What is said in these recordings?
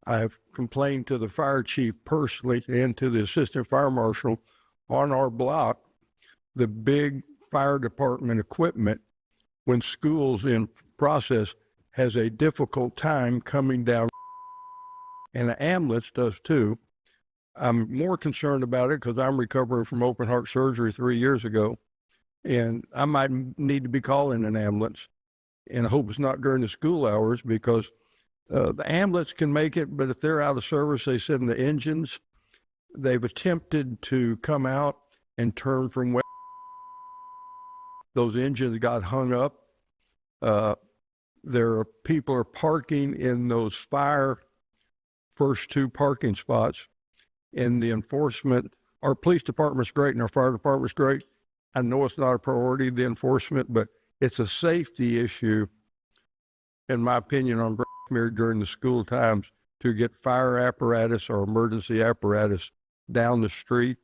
I've complained to the fire chief personally and to the assistant fire marshal on our block, the big fire department equipment, when school's in process, has a difficult time coming down, and the ambulance does too. I'm more concerned about it because I'm recovering from open heart surgery 3 years ago, and I might need to be calling an ambulance. And I hope it's not during the school hours, because the ambulance can make it, but if they're out of service, they said in the engines, they've attempted to come out and turn from west. Those engines got hung up. People are parking in those first two parking spots, and the enforcement, our police department's great and our fire department's great. I know it's not a priority, the enforcement, but it's a safety issue, in my opinion, on during the school times to get fire apparatus or emergency apparatus down the street.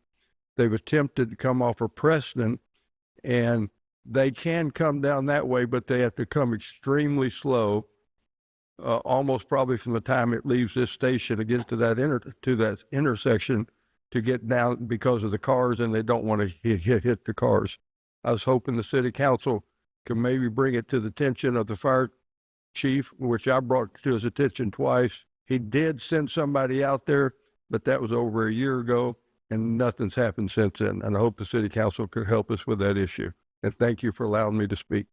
They've attempted to come off of Preston, and they can come down that way, but they have to come extremely slow, almost probably from the time it leaves this station to get to that intersection to get down, because of the cars, and they don't want to hit the cars. I was hoping the city council could maybe bring it to the attention of the fire chief, which I brought to his attention twice. He did send somebody out there, but that was over a year ago, and nothing's happened since then. And I hope the city council could help us with that issue. And thank you for allowing me to speak.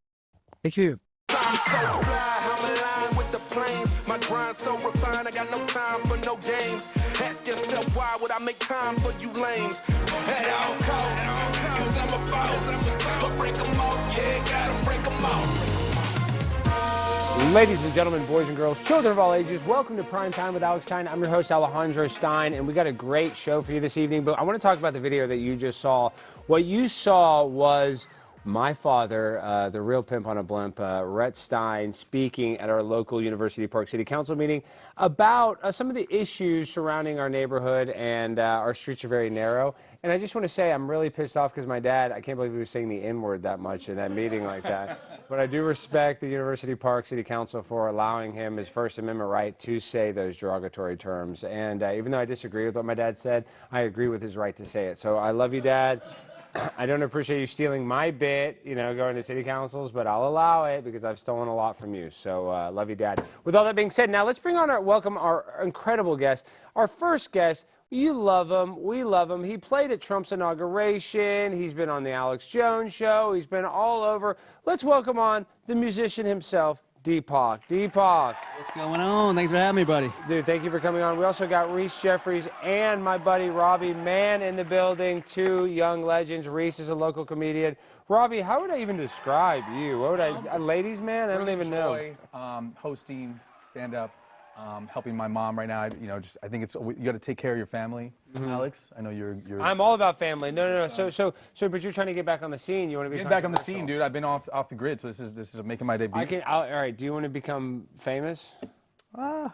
Thank you. I'm so fly, I'm aligned with the planes. My grind so refined, I got no time for no games. Ask yourself, why would I make time for you lames? At all costs, cause I'm a boss. But break them off, yeah, gotta break them off. Ladies and gentlemen, boys and girls, children of all ages, welcome to Prime Time with Alex Stein. I'm your host, Alejandro Stein, and we got a great show for you this evening. But I want to talk about the video that you just saw. What you saw was my father, the real pimp on a blimp, Rhett Stein, speaking at our local University Park City Council meeting about some of the issues surrounding our neighborhood, and our streets are very narrow. And I just want to say I'm really pissed off because my dad, I can't believe he was saying the N-word that much in that meeting like that. But I do respect the University Park City Council for allowing him his First Amendment right to say those derogatory terms. And even though I disagree with what my dad said, I agree with his right to say it. So I love you, Dad. I don't appreciate you stealing my bit, you know, going to city councils, but I'll allow it because I've stolen a lot from you. So love you, Dad. With all that being said, now let's bring on welcome our incredible guest. Our first guest, you love him, we love him. He played at Trump's inauguration. He's been on the Alex Jones show. He's been all over. Let's welcome on the musician himself, Deepak. Deepak. What's going on? Thanks for having me, buddy. Dude, thank you for coming on. We also got Reese Jeffries and my buddy Robbie Mann in the building, two young legends. Reese is a local comedian. Robbie, how would I even describe you? What would a ladies' man? I don't even know. Hosting, stand-up, helping my mom right now. I think it's you got to take care of your family, Alex. I know you're. I'm all about family. No. So, but you're trying to get back on the scene. You want to be Get back on the scene, dude. I've been off the grid, so this is making my debut. All right. Do you want to become famous? I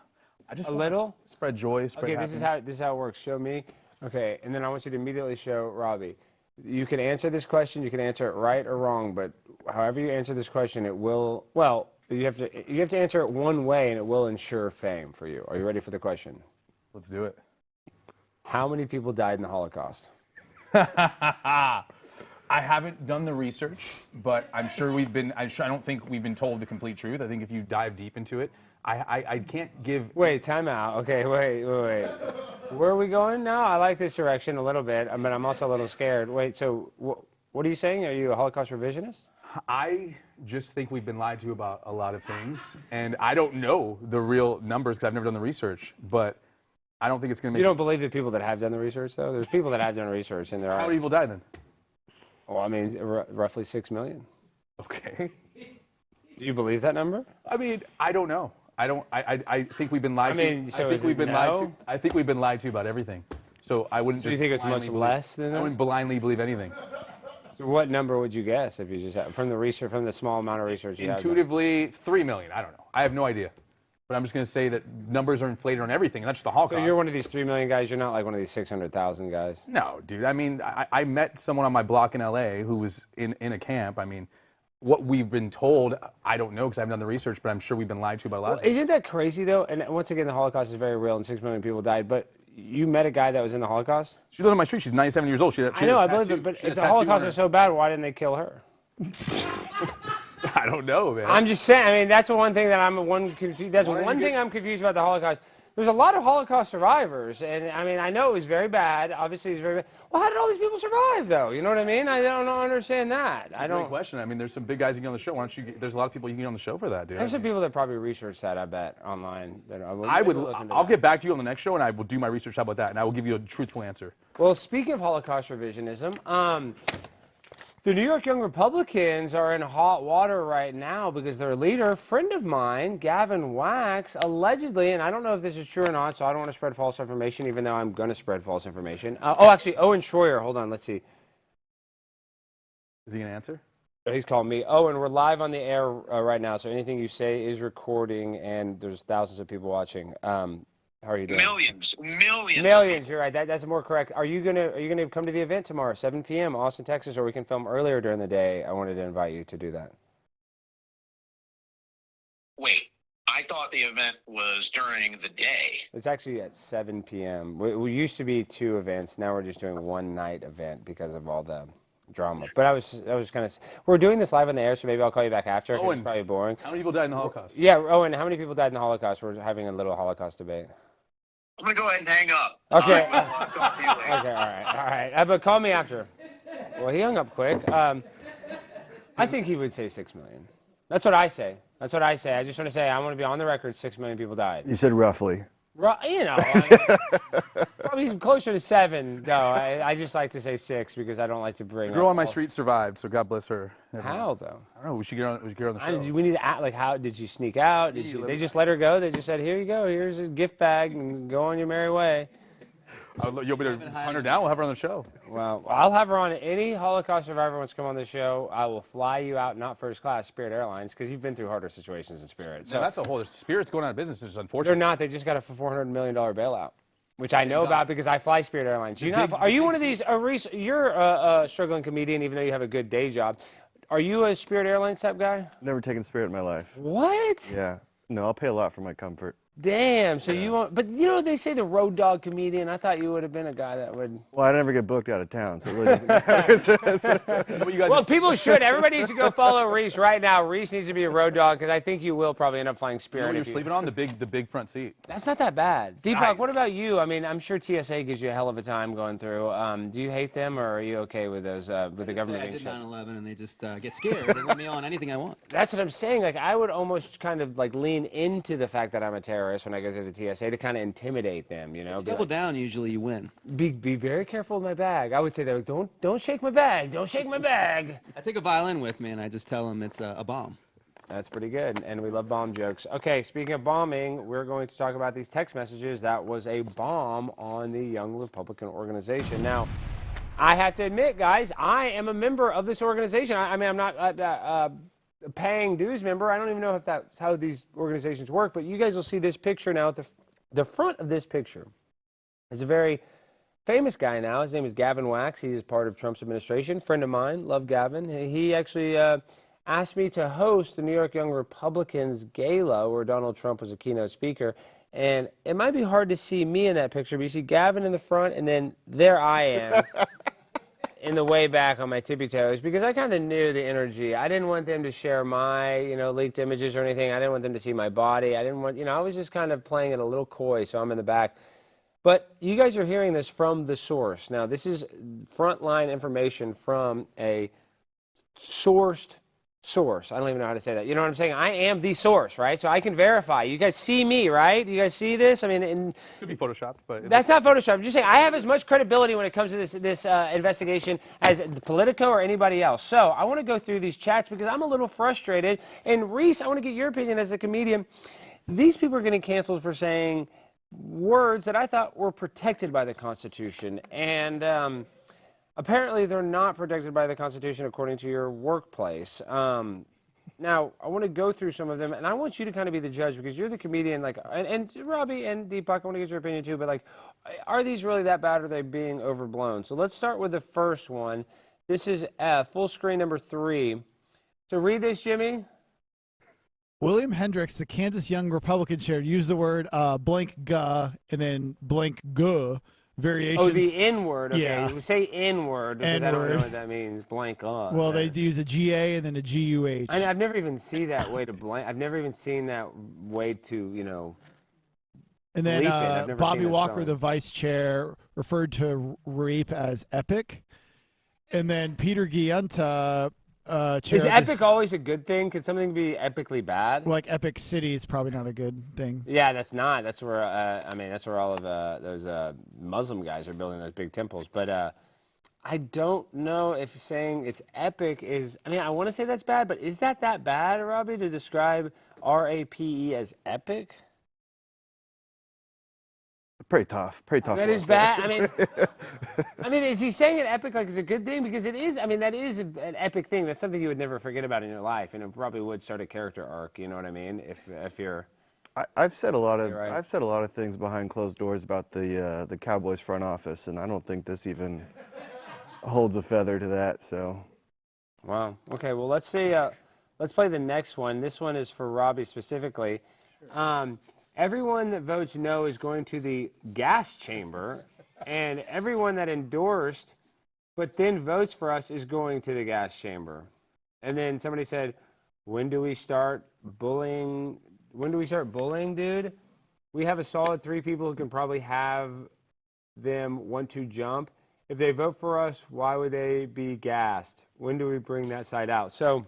just a want to little. Spread joy, spread happiness. This is how it works. Show me. Okay, and then I want you to immediately show Robbie. You can answer this question. You can answer it right or wrong, but however you answer this question, it will. Well, you have to answer it one way, and it will ensure fame for you. Are you ready for the question? Let's do it. How many people died in the Holocaust? I haven't done the research, but I'm sure I don't think we've been told the complete truth. I think if you dive deep into it, I can't give. Wait, time out. Okay, wait. Where are we going now? I like this direction a little bit, but I'm also a little scared. Wait, so what are you saying? Are you a Holocaust revisionist? I just think we've been lied to about a lot of things, and I don't know the real numbers because I've never done the research, but I don't think it's going to make... You don't believe the people that have done the research, though? There's people that have done research, and there are... How many people died then? Well, I mean, roughly 6 million. Okay. Do you believe that number? I mean, I don't know. I think we've been lied to. I think we've been lied to about everything. So I wouldn't. Do you think it's much less than that? I wouldn't blindly believe anything. So what number would you guess if you just had, from the small amount of research you have? Intuitively, 3 million. I don't know. I have no idea. But I'm just going to say that numbers are inflated on everything, not just the Holocaust. So you're one of these 3 million guys. You're not like one of these 600,000 guys. No, dude. I mean, I met someone on my block in L.A. who was in a camp. I mean, what we've been told, I don't know because I haven't done the research, but I'm sure we've been lied to by a lot of people. Isn't that crazy though? And once again, the Holocaust is very real, and 6 million people died. But you met a guy that was in the Holocaust? She lived on my street. She's 97 years old. I know, I believe it. But if the Holocaust is so bad, why didn't they kill her? I don't know, man. I'm just saying. I mean, that's one thing that That's one thing I'm confused about the Holocaust. There's a lot of Holocaust survivors, and I mean, I know it was very bad. Obviously, it's very bad. Well, how did all these people survive, though? You know what I mean? I don't understand that. That's a great question. I mean, there's some big guys you can get on the show. Why don't you? There's a lot of people you can get on the show for that, dude. There's some people that probably research that. I bet online. I'll get back to you on the next show, and I will do my research. How about that? And I will give you a truthful answer. Well, speaking of Holocaust revisionism, the New York Young Republicans are in hot water right now because their leader, friend of mine, Gavin Wax, allegedly, and I don't know if this is true or not, so I don't want to spread false information, even though I'm going to spread false information. Actually, Owen Schroyer, hold on, let's see. Is he going to answer? He's calling me. Owen, we're live on the air right now, so anything you say is recording, and there's thousands of people watching. How are you doing? Millions. Millions. You're right. That's more correct. Are you gonna come to the event tomorrow, 7 p.m., Austin, Texas, or we can film earlier during the day? I wanted to invite you to do that. Wait, I thought the event was during the day. It's actually at 7 p.m. We used to be 2 events. Now we're just doing one night event because of all the drama. But I was kind of. We're doing this live on the air, so maybe I'll call you back after. 'Cause it's probably boring. How many people died in the Holocaust? Yeah, Owen. How many people died in the Holocaust? We're having a little Holocaust debate. I'm going to go ahead and hang up. Okay. I'll talk to you later. Okay, all right. But call me after. Well, he hung up quick. I think he would say 6 million. That's what I say. I just want to say, I want to be on the record, 6 million people died. You said roughly. You know, probably closer to 7, though. I just like to say 6 because I don't like to bring The girl up on my all- street survived, so God bless her. How, though? I don't know. We should get her on the show. We need to act like, how did you sneak out? They just let her go? They just said, here you go, here's a gift bag, and go on your merry way. You'll be to hunt her down. We'll have her on the show. Well, I'll have her on. Any Holocaust survivor wants to come on the show, I will fly you out, not first class, Spirit Airlines, because you've been through harder situations than Spirit. So No, that's a whole. Spirit's going out of business. It's they're unfortunate. not. They just got a $400 million bailout, which I know about because I fly Spirit Airlines. Are you one of these? Reese, you're a struggling comedian, even though you have a good day job. Are you a Spirit Airlines type guy? Never taken Spirit in my life. What? Yeah. No, I'll pay a lot for my comfort. Damn. So you won't. But you know they say the road dog comedian. I thought you would have been a guy that would. Well, I never get booked out of town, so it really doesn't matter. Well, people should. Everybody needs to go follow Reese right now. Reese needs to be a road dog because I think you will probably end up flying You know Spirit. what you're if you- sleeping on? The big front seat. That's not that bad. Deepak, nice. what about you? I mean, I'm sure TSA gives you a hell of a time going through. Do you hate them, or are you okay with those with the government I being did shut? 9/11, and they just get scared and let me on anything I want. That's what I'm saying. Like, I would almost kind of like lean into the fact that I'm a terrorist when I go through the TSA to kind of intimidate them. You know, be Double like, down, usually you win. be very careful with my bag. I would say that. Don't shake my bag. Don't shake my bag. I take a violin with me, and I just tell them it's a bomb. That's pretty good, and we love bomb jokes. Okay, speaking of bombing, we're going to talk about these text messages. That was a bomb on the Young Republican Organization. Now, I have to admit, guys, I am a member of this organization. I mean, I'm not a paying dues member. I don't even know if that's how these organizations work, but you guys will see this picture now. At the front of this picture is a very famous guy now. His name is Gavin Wax. He is part of Trump's administration. Friend of mine, love Gavin. He actually asked me to host the New York Young Republicans Gala, where Donald Trump was a keynote speaker. And it might be hard to see me in that picture, but you see Gavin in the front, and then there I am in the way back on my tippy toes, because I kind of knew the energy. I didn't want them to share my, leaked images or anything. I didn't want them to see my body. I didn't want, I was just kind of playing it a little coy, so I'm in the back. But you guys are hearing this from the source. Now, this is frontline information from a sourced source. I don't even know how to say that. You know what I'm saying? I am the source, right? So I can verify. You guys see me, right? You guys see this? I mean, Could be photoshopped, but that's not Photoshop. I'm just saying I have as much credibility when it comes to this investigation as Politico or anybody else. So I want to go through these chats because I'm a little frustrated. And Reese, I want to get your opinion as a comedian. These people are getting canceled for saying words that I thought were protected by the Constitution. And apparently they're not protected by the Constitution according to your workplace. Now, I want to go through some of them, and I want you to kind of be the judge because you're the comedian, and Robbie and Deepak, I want to get your opinion too, but are these really that bad or are they being overblown? So let's start with the first one. This is full screen number 3. So read this, Jimmy. William Hendricks, the Kansas Young Republican chair, used the word blank guh and then blank guh variations. Oh, the N word. Okay, Yeah. we say N word because I don't know N-word. what that means. Blank on. Well, they use a GA and then a GUH. I've never even seen that way to blank. I've never even seen that way to, And then bleep it. I've never Bobby seen that Walker, spelling. the vice chair, referred to rape as epic. And then Peter Giunta, chair Is of epic this- always a good thing? Could something be epically bad? like Epic City is probably not a good thing. Yeah, that's not. That's where that's where all of those Muslim guys are building those big temples. But I don't know if saying it's epic is. I mean, I want to say that's bad, but is that bad, Robbie, to describe RAPE as epic? Pretty tough. Pretty tough. That one. is bad. I mean, is he saying it epic like it's a good thing? Because it is. I mean, that is an epic thing. That's something you would never forget about in your life, and it probably would start a character arc. You know what I mean? If you're. I've said a lot of You're right. I've said a lot of things behind closed doors about the Cowboys front office, and I don't think this even holds a feather to that. So Wow. Okay. Well, let's see. Let's play the next one. This one is for Robbie specifically. Everyone that votes no is going to the gas chamber, and everyone that endorsed but then votes for us is going to the gas chamber. And then somebody said, "When do we start bullying? When do we start bullying, dude? We have a solid 3 people who can probably have them want to jump. If they vote for us, why would they be gassed? When do we bring that side out?" So.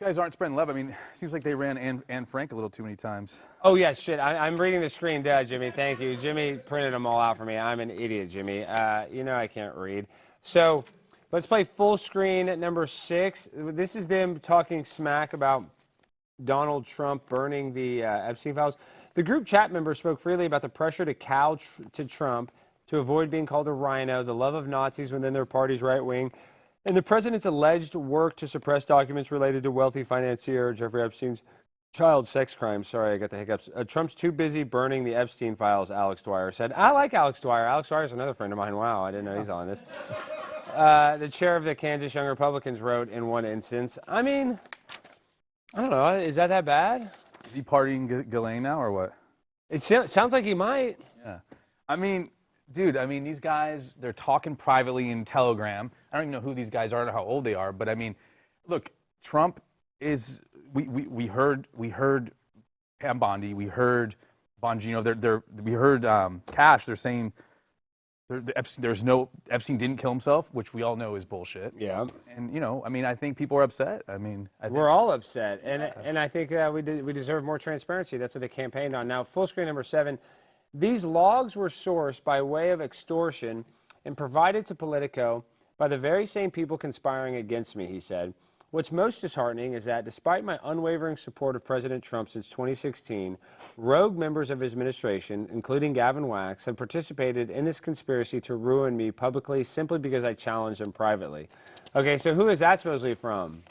You guys aren't spreading love. I mean, it seems like they ran Anne Frank a little too many times. Oh, yeah, shit. I'm reading the screen, Jimmy. Thank you. Jimmy printed them all out for me. I'm an idiot, Jimmy. I can't read. So let's play full screen at number 6. This is them talking smack about Donald Trump burning the Epstein files. The group chat members spoke freely about the pressure to cow to Trump to avoid being called a rhino, the love of Nazis within their party's right wing, and the president's alleged work to suppress documents related to wealthy financier Jeffrey Epstein's child sex crimes. Sorry, I got the hiccups. Trump's too busy burning the Epstein files, Alex Dwyer said. I like Alex Dwyer. Alex Dwyer is another friend of mine. Wow, I didn't know he's on this. The chair of the Kansas Young Republicans wrote in one instance, I mean, I don't know. Is that bad? Is he partying Ghislaine now or what? It sounds like he might. Yeah. I mean, dude, these guys, they're talking privately in Telegram. I don't even know who these guys are or how old they are, but I mean, look, Trump is, we heard Pam Bondi, we heard Bongino, we heard Cash, they're saying Epstein didn't kill himself, which we all know is bullshit. Yeah. And, I think people are upset. I think We're all upset, and I think we deserve more transparency. That's what they campaigned on. Now, full screen number 7. These logs were sourced by way of extortion and provided to Politico by the very same people conspiring against me, he said. What's most disheartening is that despite my unwavering support of President Trump since 2016, rogue members of his administration, including Gavin Wax, have participated in this conspiracy to ruin me publicly simply because I challenged them privately. Okay, so who is that supposedly from?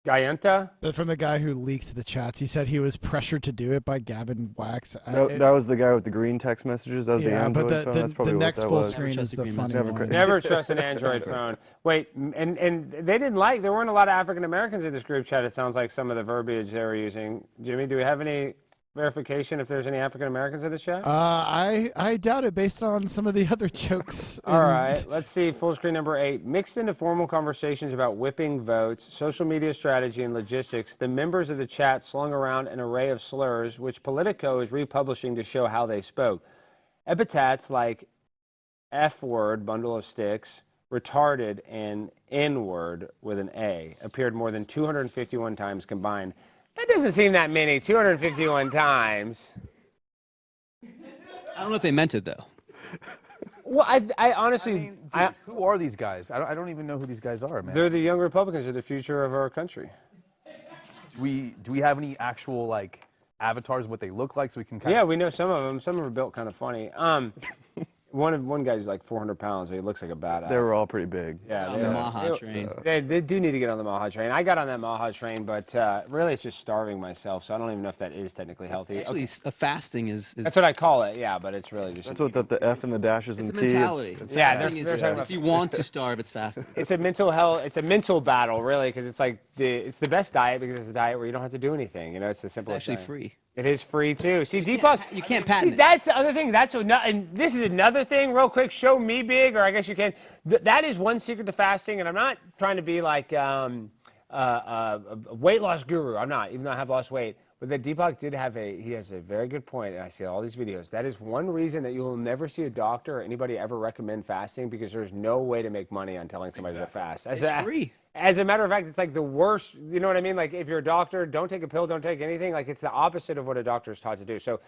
Gayenta? From the guy who leaked the chats. He said he was pressured to do it by Gavin Wax. that was the guy with the green text messages. That was the Yeah, but Android phone. That's the probably what next that full was. screen Never is the trust funny agreements. one. Never trust an Android phone. Wait, and they didn't there weren't a lot of African Americans in this group chat, it sounds like some of the verbiage they were using. Jimmy, do we have any verification if there's any African Americans in the chat? I doubt it based on some of the other jokes. All right, let's see, full screen number 8. Mixed into formal conversations about whipping votes, social media strategy, and logistics, the members of the chat slung around an array of slurs, which Politico is republishing to show how they spoke. Epithets like F-word, bundle of sticks, retarded, and N-word with an A appeared more than 251 times combined. That doesn't seem that many, 251 times. I don't know if they meant it, though. Well, I honestly, dude, who are these guys? I don't even know who these guys are, man. they're the young Republicans. They're the future of our country. Do we have any actual avatars of what they look like so we can kind Yeah, we know some of them. Some of them are built kind of funny. One guy's like 400 pounds, so he looks like a badass. They were all pretty big. Yeah, On the Maha train. They do need to get on the Maha train. I got on that Maha train, but really it's just starving myself, so I don't even know if that is technically healthy. Actually, fasting is That's what I call it, yeah, but it's really just... That's what the F and the dashes it's and a T. mentality. Yeah, Fasting they're is- talking about- if you want to starve, it's fasting. It's a mental health. It's a mental battle, really, because it's like it's the best diet because it's a diet where you don't have to do anything. You know, it's the It's simplest. actually diet. free. It is free too. See, Deepak, You can't see, patent it. that's the other thing. That's and this is another thing. Real quick, show me big, or I guess you can. That is one secret to fasting, and I'm not trying to be like a weight loss guru. I'm not, even though I have lost weight. But that Deepak did have he has a very good point, and I see all these videos. That is one reason that you will never see a doctor or anybody ever recommend fasting, because there's no way to make money on telling somebody to fast. It's free. As a matter of fact, it's like the worst, you know what I mean? Like if you're a doctor, don't take a pill, don't take anything. Like it's the opposite of what a doctor is taught to do. So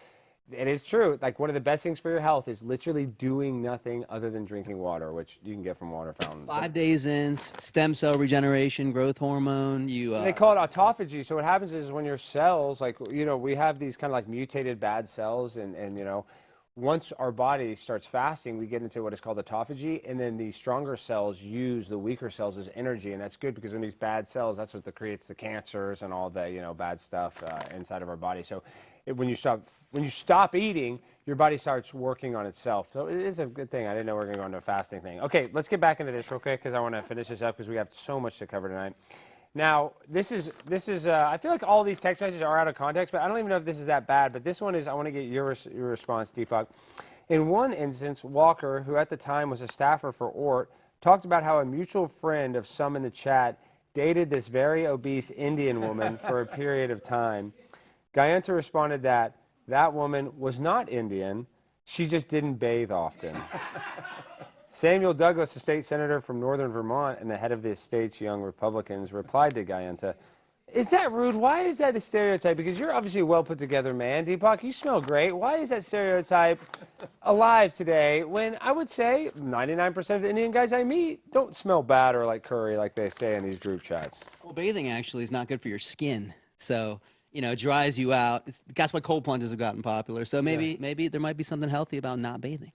it is true. Like one of the best things for your health is literally doing nothing other than drinking water, which you can get from water fountains. 5 days in, stem cell regeneration, growth hormone. They call it autophagy. So what happens is when your cells, like, you know, we have these kind of like mutated bad cells, and you know, once our body starts fasting, we get into what is called autophagy, and then the stronger cells use the weaker cells as energy, and that's good because when these bad cells, that's what creates the cancers and all the, you know, bad stuff inside of our body. So when you stop eating, your body starts working on itself. So it is a good thing. I didn't know we were going to go into a fasting thing. Okay, let's get back into this real quick because I want to finish this up because we have so much to cover tonight. Now, this is I feel like all these text messages are out of context, but I don't even know if this is that bad. But this one is, I want to get your response, Deepak. In one instance, Walker, who at the time was a staffer for Ort, talked about how a mutual friend of some in the chat dated this very obese Indian woman for a period of time. Gayanta responded that that woman was not Indian, she just didn't bathe often. Samuel Douglas, a state senator from northern Vermont and the head of the state's Young Republicans, replied to Gayanta, "Is that rude? Why is that a stereotype? Because you're obviously a well put together man. Deepak, you smell great. Why is that stereotype alive today when I would say 99% of the Indian guys I meet don't smell bad or like curry like they say in these group chats?" Well, bathing actually is not good for your skin. So, you know, it dries you out. That's why cold plunges have gotten popular. So maybe there might be something healthy about not bathing.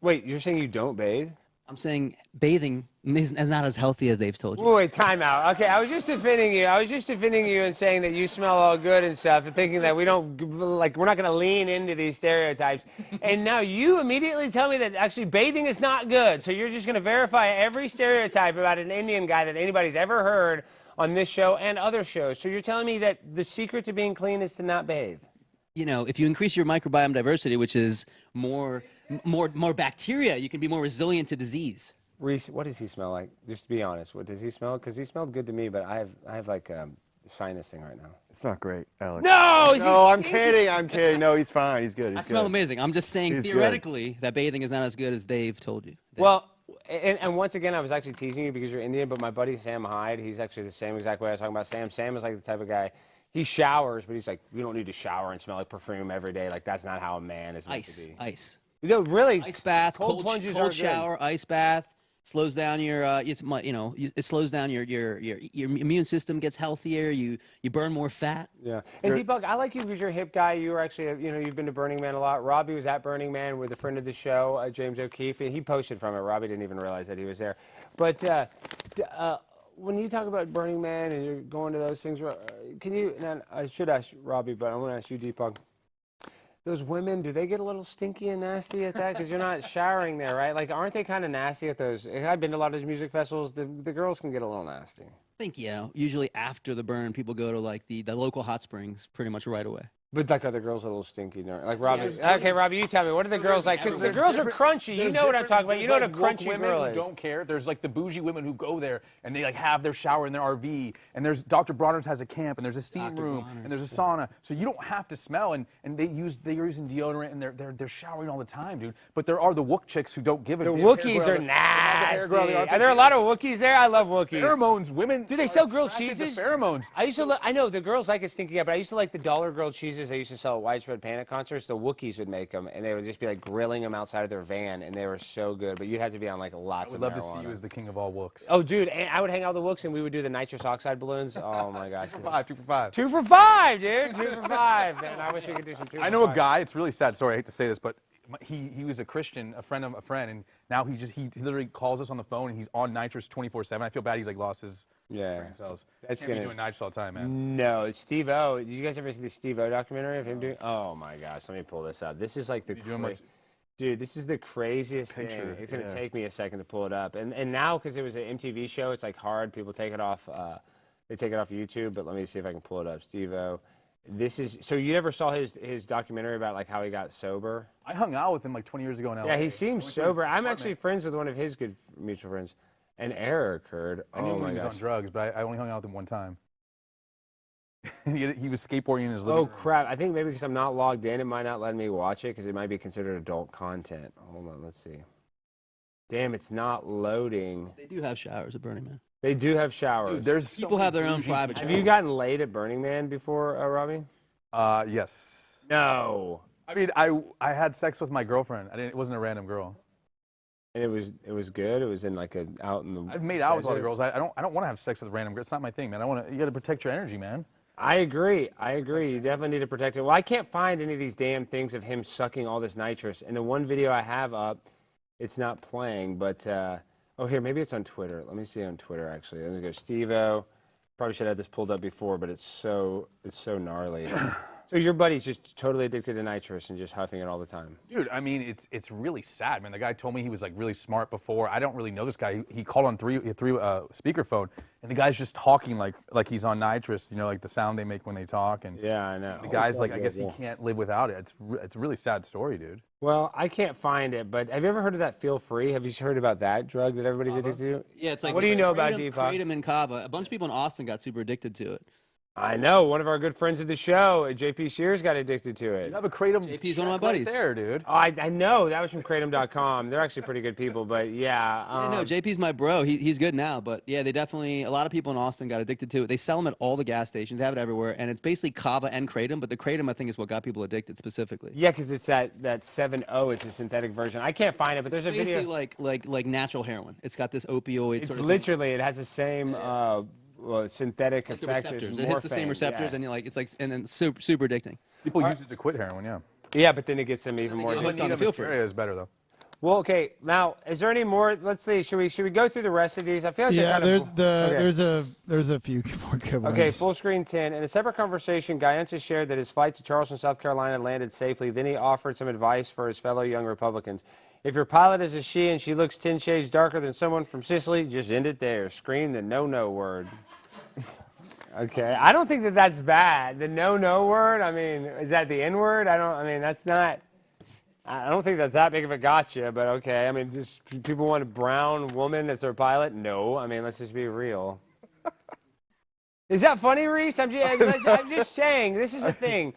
Wait, you're saying you don't bathe? I'm saying bathing is not as healthy as Dave's told you. Wait, time out. Okay, I was just defending you. And saying that you smell all good and stuff, and thinking that we're not going to lean into these stereotypes. And now you immediately tell me that actually bathing is not good. So you're just going to verify every stereotype about an Indian guy that anybody's ever heard on this show and other shows. So you're telling me that the secret to being clean is to not bathe? You know, if you increase your microbiome diversity, which is more bacteria, you can be more resilient to disease. Reese, what does he smell like? Just to be honest, what does he smell? Because he smelled good to me, but I have like a sinus thing right now. It's not great, Alex. No! No, I'm kidding. No, he's fine. He's good. I smell amazing. I'm just saying He's good. theoretically that bathing is not as good as Dave told you. Well, and once again, I was actually teasing you because you're Indian, but my buddy Sam Hyde, he's actually the same exact way I was talking about Sam. Sam is like the type of guy, he showers, but he's like, you don't need to shower and smell like perfume every day. Like, that's not how a man is meant to be. Ice. No, really. Ice bath, cold plunges cold are shower, ice bath. Slows down your, it slows down your immune system, gets healthier. You burn more fat. Yeah. And Deepak, I like you because you're a hip guy. You were actually, you know, you've been to Burning Man a lot. Robbie was at Burning Man with a friend of the show, James O'Keefe, and he posted from it. Robbie didn't even realize that he was there. But when you talk about Burning Man and you're going to those things, can you? And I should ask Robbie, but I want to ask you, Deepak. Those women, do they get a little stinky and nasty at that? Because you're not showering there, right? Like, aren't they kind of nasty at those? I've been to a lot of those music festivals. The girls can get a little nasty. I think, you know, usually after the burn, people go to like the local hot springs pretty much right away. But like, are the girls a little stinky? Like Robbie. Okay, Robbie, you tell me. What are the girls like? Because the girls are crunchy. You know what I'm talking about. You know what a crunchy women girl who is. don't care. There's like the bougie women who go there and they like have their shower in their RV. And there's Dr. Bronner's has a camp and there's a steam room and there's a sauna. So you don't have to smell. And they're using deodorant and they're showering all the time, dude. But there are the Wook chicks who don't give a damn. The Wookiees are nasty. Are there a lot of Wookiees there? I love Wookiees. Pheromones, women. Do they sell grilled cheeses? Pheromones. I know the girls like a stinky guy, but I used to like the dollar grilled cheeses they used to sell at Widespread Panic concerts. The Wookiees would make them, and they would just be like grilling them outside of their van, and they were so good. But you'd have to be on like lots of marijuana. I would love to see you as the king of all Wooks. Oh, dude, and I would hang out with the Wooks, and we would do the nitrous oxide balloons. Oh my gosh. 2 for 5, 2 for 5. 2 for 5, dude. 2 for 5. Man, I wish we could do some 2 for 5. I know a guy, it's really sad, sorry, I hate to say this, but he was a Christian, a friend of a friend, and now he literally calls us on the phone and he's on nitrous 24/7. I feel bad. He's like lost his brain cells. That's Can't be gonna doing nitrous all the time, man. No, Steve O. Did you guys ever see the Steve O documentary of him doing? Oh my gosh, let me pull this up. This is like the doing much? dude. This is the craziest Picture, thing. It's gonna yeah. take me a second to pull it up. And now because it was an MTV show, it's like hard. People take it off. They take it off YouTube. But let me see if I can pull it up. Steve O. This is so you never saw his documentary about like how he got sober? I hung out with him like 20 years ago in LA. Yeah, he seems I went to his sober. I'm apartment. actually friends with one of his good mutual friends. An error occurred. I knew Oh him when my he was gosh. on drugs, but I only hung out with him one time. he was skateboarding in his living Oh room. crap! I think maybe because I'm not logged in, it might not let me watch it because it might be considered adult content. Hold on, let's see. Damn, it's not loading. They do have showers at Burning Man. They do have showers. Dude, there's People have their own private have shower. you gotten laid at Burning Man before, Robbie? Yes. No. I mean, I had sex with my girlfriend. It wasn't a random girl. And it was good. It was in like a out in the. I've made out with a lot of desert? girls. I don't want to have sex with random girls. It's not my thing, man. You got to protect your energy, man. I agree. You definitely need to protect it. Well, I can't find any of these damn things of him sucking all this nitrous. And the one video I have up, it's not playing. But oh, here, maybe it's on Twitter. Let me see on Twitter actually. Let me go Steve-O. Probably should have had this pulled up before, but it's so gnarly. So your buddy's just totally addicted to nitrous and just huffing it all the time. Dude, I mean, it's really sad, man. The guy told me he was like really smart before. I don't really know this guy. He called on three speakerphone, and the guy's just talking like he's on nitrous. You know, like the sound they make when they talk. And Yeah, I know. the guy's like, I guess he can't live without it. It's a really sad story, dude. Well, I can't find it, but have you ever heard of that Feel Free? Have you heard about that drug that everybody's addicted to? Yeah, it's like. What do you know about Kratom, Deepak? Kratom and Kava. A bunch of people in Austin got super addicted to it. I know. One of our good friends of the show, JP Sears, got addicted to it. You have a kratom. JP's one of my check buddies. Right there, dude. Oh, I know. That was from Kratom.com. They're actually pretty good people, but yeah. Yeah, no, JP's my bro. He's good now, but yeah, they definitely, a lot of people in Austin got addicted to it. They sell them at all the gas stations. They have it everywhere, and it's basically Kava and Kratom, but the Kratom, I think, is what got people addicted specifically. Yeah, because it's that 7.0. It's a synthetic version. I can't find it, but there's a video. Basically like natural heroin. It's got this opioid It's sort of literally, it has the same synthetic thing. The effects. receptors. as It hits the same morphine, receptors, yeah. and you're like, it's like, and then super addicting. People use it to quit heroin, yeah. Yeah, but then it gets them even more get addicted. hooked on the Feel Free. Area is better though. Well, okay. Now, is there any more? Let's see. Should we go through the rest of these? I feel like they're Yeah, kind of, okay. there's a few more good ones. Okay, full screen 10. In a separate conversation, Guyanta shared that his flight to Charleston, South Carolina landed safely. Then he offered some advice for his fellow young Republicans. If your pilot is a she and she looks 10 shades darker than someone from Sicily, just end it there. Scream the no-no word. Okay, I don't think that's bad. The no-no word, I mean, is that the N-word? I mean, that's not, I don't think that's that big of a gotcha, but okay. I mean, just people want a brown woman as their pilot? No, I mean, let's just be real. Is that funny, Reese? I'm just saying, this is the thing.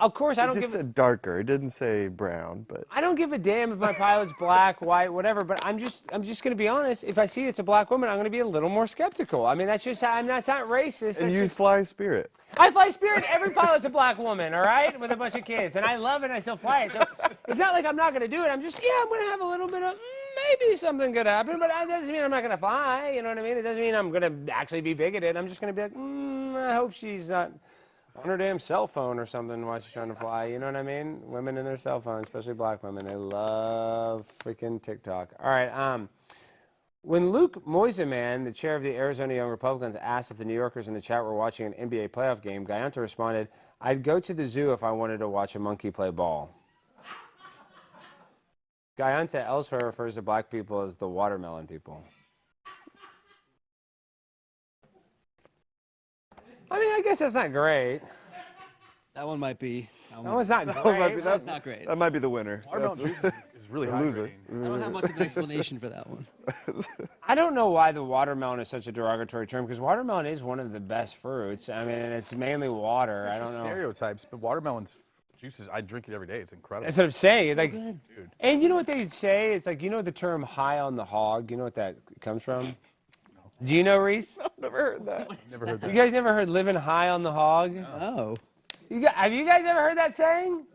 Of course, I It don't just give. said darker. It didn't say brown, but I don't give a damn if my pilot's black, white, whatever. But I'm just gonna be honest. If I see it's a black woman, I'm gonna be a little more skeptical. I mean, that's just. That's not racist. and That's you just, fly Spirit. I fly Spirit. Every pilot's a black woman, all right, with a bunch of kids, and I love it. And I still fly it. So it's not like I'm not gonna do it. I'm just, I'm gonna have a little bit of maybe something could happen, but that doesn't mean I'm not gonna fly. You know what I mean? It doesn't mean I'm gonna actually be bigoted. I'm just gonna be like, I hope she's not on her damn cell phone or something while she's trying to fly. You know what I mean? Women and their cell phones, especially black women, they love freaking TikTok. All right. When Luke Moiseman, the chair of the Arizona Young Republicans, asked if the New Yorkers in the chat were watching an NBA playoff game, Guyanta responded, "I'd go to the zoo if I wanted to watch a monkey play ball." Guyanta elsewhere refers to black people as the watermelon people. I mean, I guess that's not great. That one might be. That one's not great. That's not great. That might be the winner. Watermelon That's- juice is really a loser. hydrating. I don't have much of an explanation for that one. I don't know why the watermelon is such a derogatory term, because watermelon is one of the best fruits. I mean, it's mainly water. I It's don't just know. stereotypes, but watermelon's juices, I drink it every day. It's incredible. That's what I'm saying. It's like, Good. and you know what they say? It's like, you know the term high on the hog? You know what that comes from? Do you know, Reese? I've never heard that. Never heard that. You guys never heard living high on the hog? Oh. Have you guys ever heard that saying?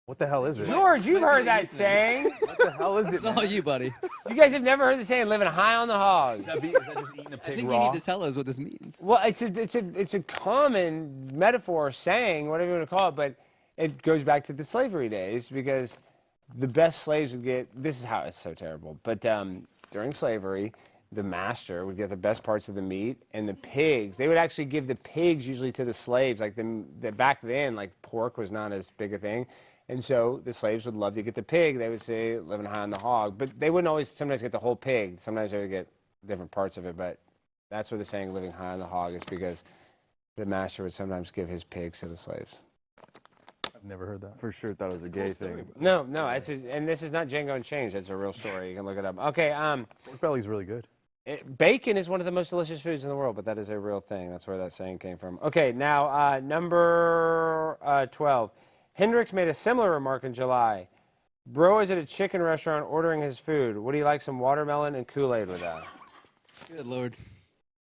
What the hell is it? George, you've heard that saying. What the hell is it? It's all you, buddy. You guys have never heard the saying living high on the hog. Is that just eating a I pig think raw? you need to tell us what this means. Well, it's a common metaphor, saying, whatever you want to call it, but it goes back to the slavery days, because the best slaves would get, this is how it's so terrible, but during slavery, the master would get the best parts of the meat, and the pigs, they would actually give the pigs usually to the slaves. Like back then, like pork was not as big a thing. And so the slaves would love to get the pig. They would say living high on the hog, but they wouldn't always sometimes get the whole pig. Sometimes they would get different parts of it, but that's where the saying living high on the hog is, because the master would sometimes give his pigs to the slaves. I've never heard that. For sure thought it was a gay thing. No, and this is not Django Unchained. It's a real story. You can look it up. Okay, Pork belly's really good. bacon is one of the most delicious foods in the world, but that is a real thing. That's where that saying came from. Okay, now number 12. Hendricks made a similar remark in July. Bro is at a chicken restaurant ordering his food. Would he like some watermelon and Kool-Aid with that? Good Lord.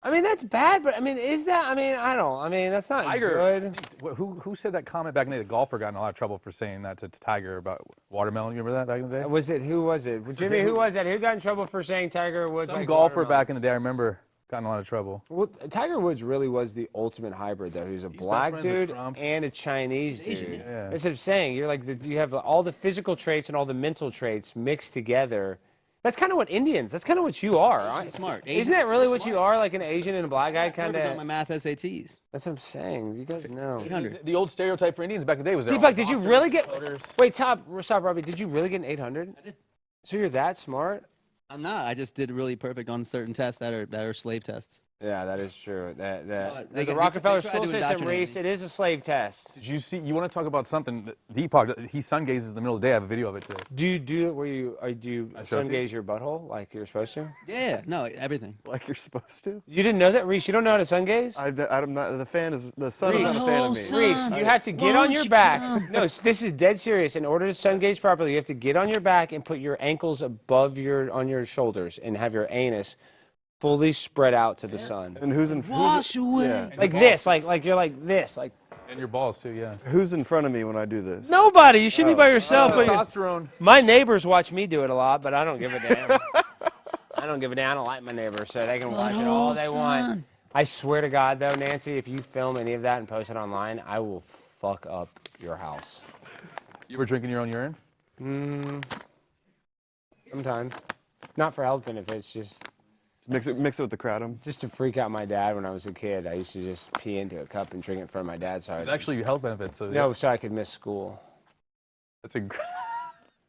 I mean, that's bad, but I mean, is that? I mean, that's not good. Who said that comment back in the day? The golfer got in a lot of trouble for saying that to Tiger about watermelon. You remember that back in the day? Who was it? Jimmy, who was that? Who got in trouble for saying Tiger Woods? Some like golfer watermelon? back in the day, I remember, got in a lot of trouble. Well, Tiger Woods really was the ultimate hybrid, though. He was a black friends with dude Trump. and a Chinese dude. Asian, yeah. That's what I'm saying. You're like, you have all the physical traits and all the mental traits mixed together. That's kind of what Indians, that's kind of what you are. Asian smart. Isn't that really Asian what you are, like an Asian and a black guy kind I've done of? my math SATs. That's what I'm saying. You guys know. 800. The old stereotype for Indians back in the day was Deepak, did you really get, wait, stop, Robbie, did you really get an 800? I did. So you're that smart? I'm not. I just did really perfect on certain tests that are slave tests. Yeah, that is true. they The got- Rockefeller they tried school to system, indoctrinate Reese, me. it is a slave test. Did you see? You want to talk about something? Deepak, he sun gazes in the middle of the day. I have a video of it today. Do you do it where do you showed sun to you? gaze your butthole like you're supposed to? Yeah. No, everything. Like you're supposed to? You didn't know that, Reese? You don't know how to sun gaze? I'm not, the sun is not a fan of me. Reese, you have to get on your back. No, this is dead serious. In order to sun gaze properly, you have to get on your back and put your ankles above on your shoulders and have your anus fully spread out to the sun. And who's in Wash away. Yeah. Like this, like you're like this, like And your balls too, yeah. Who's in front of me when I do this? nobody. You shouldn't be by yourself. But Testosterone. my neighbors watch me do it a lot, but I don't give a damn. I don't give a damn. I don't like my neighbors, so they can watch it all they want. I swear to God, though, Nancy, if you film any of that and post it online, I will fuck up your house. You were drinking your own urine? Sometimes. Not for health benefits, just Mix it with the kratom. to freak out my dad when I was a kid. I used to just pee into a cup and drink it in front of my dad. So It's actually health benefits. So no, so I could miss school. that's incredible.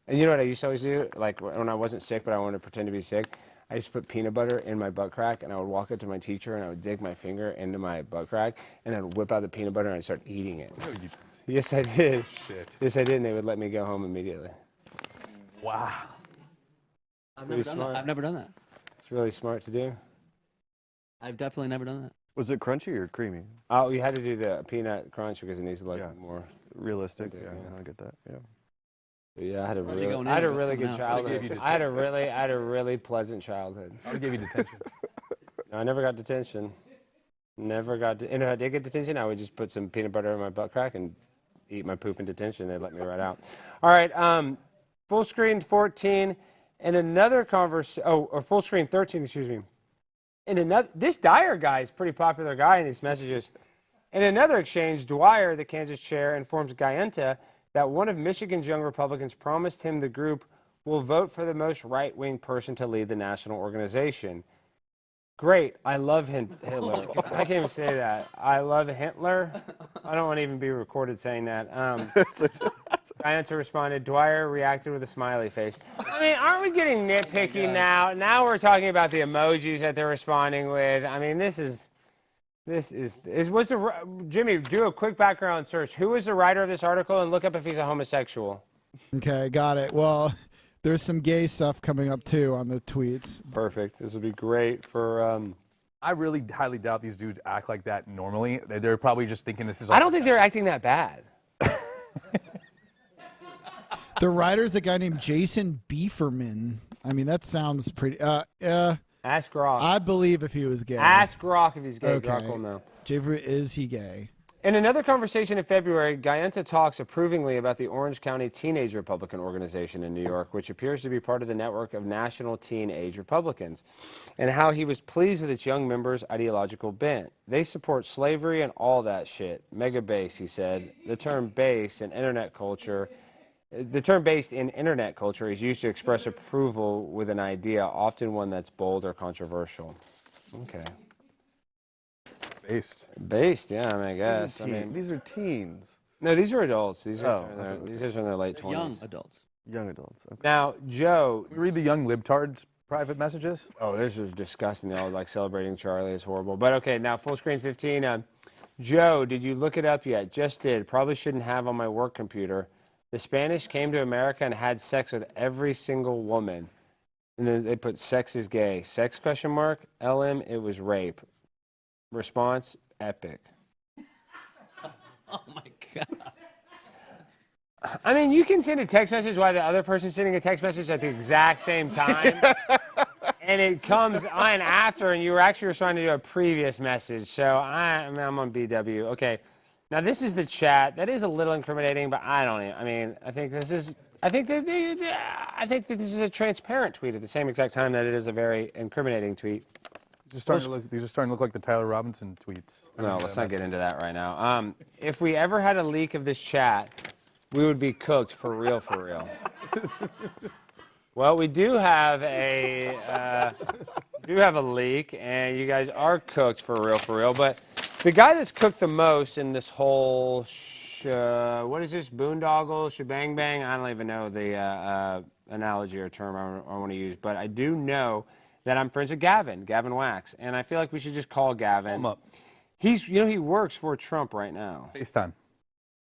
And you know what I used to always do? Like when I wasn't sick, but I wanted to pretend to be sick, I used to put peanut butter in my butt crack, and I would walk up to my teacher, and I would dig my finger into my butt crack, and I'd whip out the peanut butter, and I'd start eating it. No, you, Yes, I did. shit. Yes, I did, and they would let me go home immediately. Wow. I've never done smart. that. I've never done that. It's really smart to do. I've definitely never done that. Was it crunchy or creamy? Oh, you had to do the peanut crunch because it needs to look Yeah. more. Realistic. Yeah, Yeah, yeah. I get that. Yeah. Yeah, I had a How's it going really, I had a in, really coming good out? childhood. Gave you I had a really pleasant childhood. I would give you detention. No, I never got detention. Never got. And if I did get detention, I would just put some peanut butter in my butt crack and eat my poop in detention. They'd let me right out. All right, full screen 14, and another conversation. Oh, or full screen 13, excuse me. In another, this Dyer guy is a pretty popular guy in these messages. In another exchange, Dwyer, the Kansas chair, informs Guyenta that one of Michigan's young Republicans promised him the group will vote for the most right-wing person to lead the national organization. Great. I love Hitler. I can't even say that. I love Hitler. I don't want to even be recorded saying that. Guyenta responded. Dwyer reacted with a smiley face. I mean, aren't we getting nitpicky now? Now we're talking about the emojis that they're responding with. I mean, Jimmy, do a quick background search. Who is the writer of this article and look up if he's a homosexual. Okay, got it. Well, there's some gay stuff coming up too on the tweets. Perfect. This would be great for. I really highly doubt these dudes act like that normally. They're probably just thinking this is all I don't think they're acting that bad. The writer's a guy named Jason Beeferman. I mean, that sounds pretty. Ask Grock. I believe if he was gay. Ask Grock if he's gay. Okay. Grock will know. Is he gay? In another conversation in February, Guyenta talks approvingly about the Orange County Teenage Republican Organization in New York, which appears to be part of the network of national teenage Republicans, and how he was pleased with its young members' ideological bent. They support slavery and all that shit. Mega base, he said. The term base in internet culture The term based in internet culture is used to express approval with an idea, often one that's bold or controversial. Okay. Based, yeah, I mean, I guess. These are teens. No, these are adults. These are Oh, these are in their late 20s. Young adults. Young adults. Okay. Now, Joe. Can we read the young libtards' private messages? Oh, this was disgusting. They're all like celebrating Charlie. It's horrible. But okay, now full screen 15. Joe, did you look it up yet? Just did. Probably shouldn't have on my work computer. The Spanish came to America and had sex with every single woman. And then they put sex is gay. Sex question mark? LM, it was rape. Response, epic. Oh my God. I mean, you can send a text message while the other person's sending a text message at the exact same time. And it comes on after, and you were actually responding to a previous message. So I'm on BW. Okay. Now, this is the chat. That is a little incriminating, but I don't even. I mean, I think this is a transparent tweet at the same exact time that it is a very incriminating tweet. These are starting to look like the Tyler Robinson tweets. No, let's not get into that right now. If we ever had a leak of this chat, we would be cooked for real, for real. Well, we do have a leak, and you guys are cooked for real. But the guy that's cooked the most in this whole, what is this, boondoggle, shebang bang? I don't even know the analogy or term I want to use, but I do know that I'm friends with Gavin Wax, and I feel like we should just call Gavin. Call him up. He works for Trump right now. FaceTime.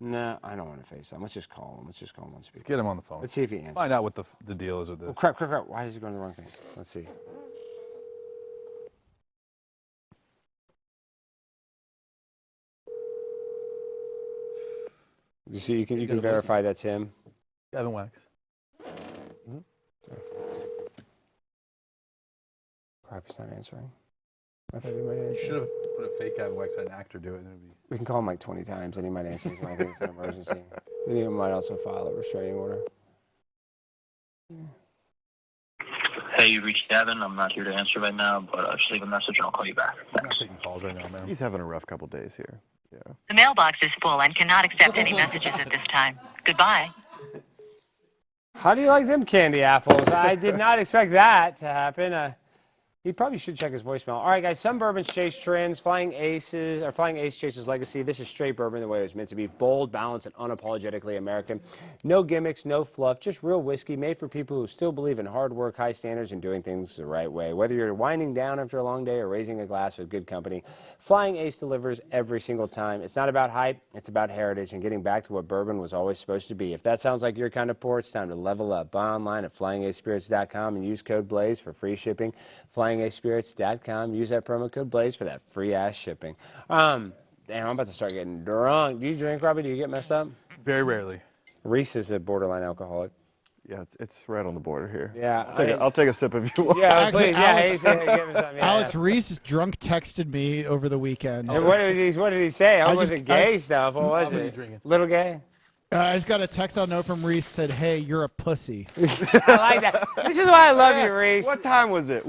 No, I don't want to FaceTime. Let's just call him. On speaker. Let's get him on the phone. Let's see if he answers. Find out what the deal is with this. Oh, crap. Why is he going to the wrong thing? Let's see. You see, you can verify that's him. Gavin Wax. Crap, he's not answering. I thought he might answer. You should have put a fake Gavin Wax and an actor do it. Then it'd be... We can call him like 20 times and he might answer. So I think it's an emergency. And he might also file a restraining order. Hey, you reached Gavin. I'm not here to answer right now, but just leave a message and I'll call you back. I'm not taking calls right now, man. He's having a rough couple days here. Yeah. The mailbox is full and cannot accept any messages at this time. Goodbye. How do you like them candy apples? I did not expect that to happen. He probably should check his voicemail. All right, guys, some bourbons chase trends. Flying Ace chases legacy. This is straight bourbon the way it was meant to be. Bold, balanced, and unapologetically American. No gimmicks, no fluff, just real whiskey made for people who still believe in hard work, high standards, and doing things the right way. Whether you're winding down after a long day or raising a glass with good company, Flying Ace delivers every single time. It's not about hype, it's about heritage and getting back to what bourbon was always supposed to be. If that sounds like your kind of pour, it's time to level up. Buy online at flyingacespirits.com and use code BLAZE for free shipping. flyingacespirits.com. Use that promo code BLAZE for that free-ass shipping. Damn, I'm about to start getting drunk. Do you drink, Robbie? Do you get messed up? Very rarely. Reese is a borderline alcoholic. Yeah, it's right on the border here. Yeah. I'll take a sip if you want. Yeah, Actually, please. Alex- Give me some. Yeah, Alex Reese drunk texted me over the weekend. And what did he say? I wasn't gay stuff. What was How many it? drinking? Little gay? I just got a textile note from Reese said, "Hey, you're a pussy." I like that. This is why I love you, Reese. What time was it?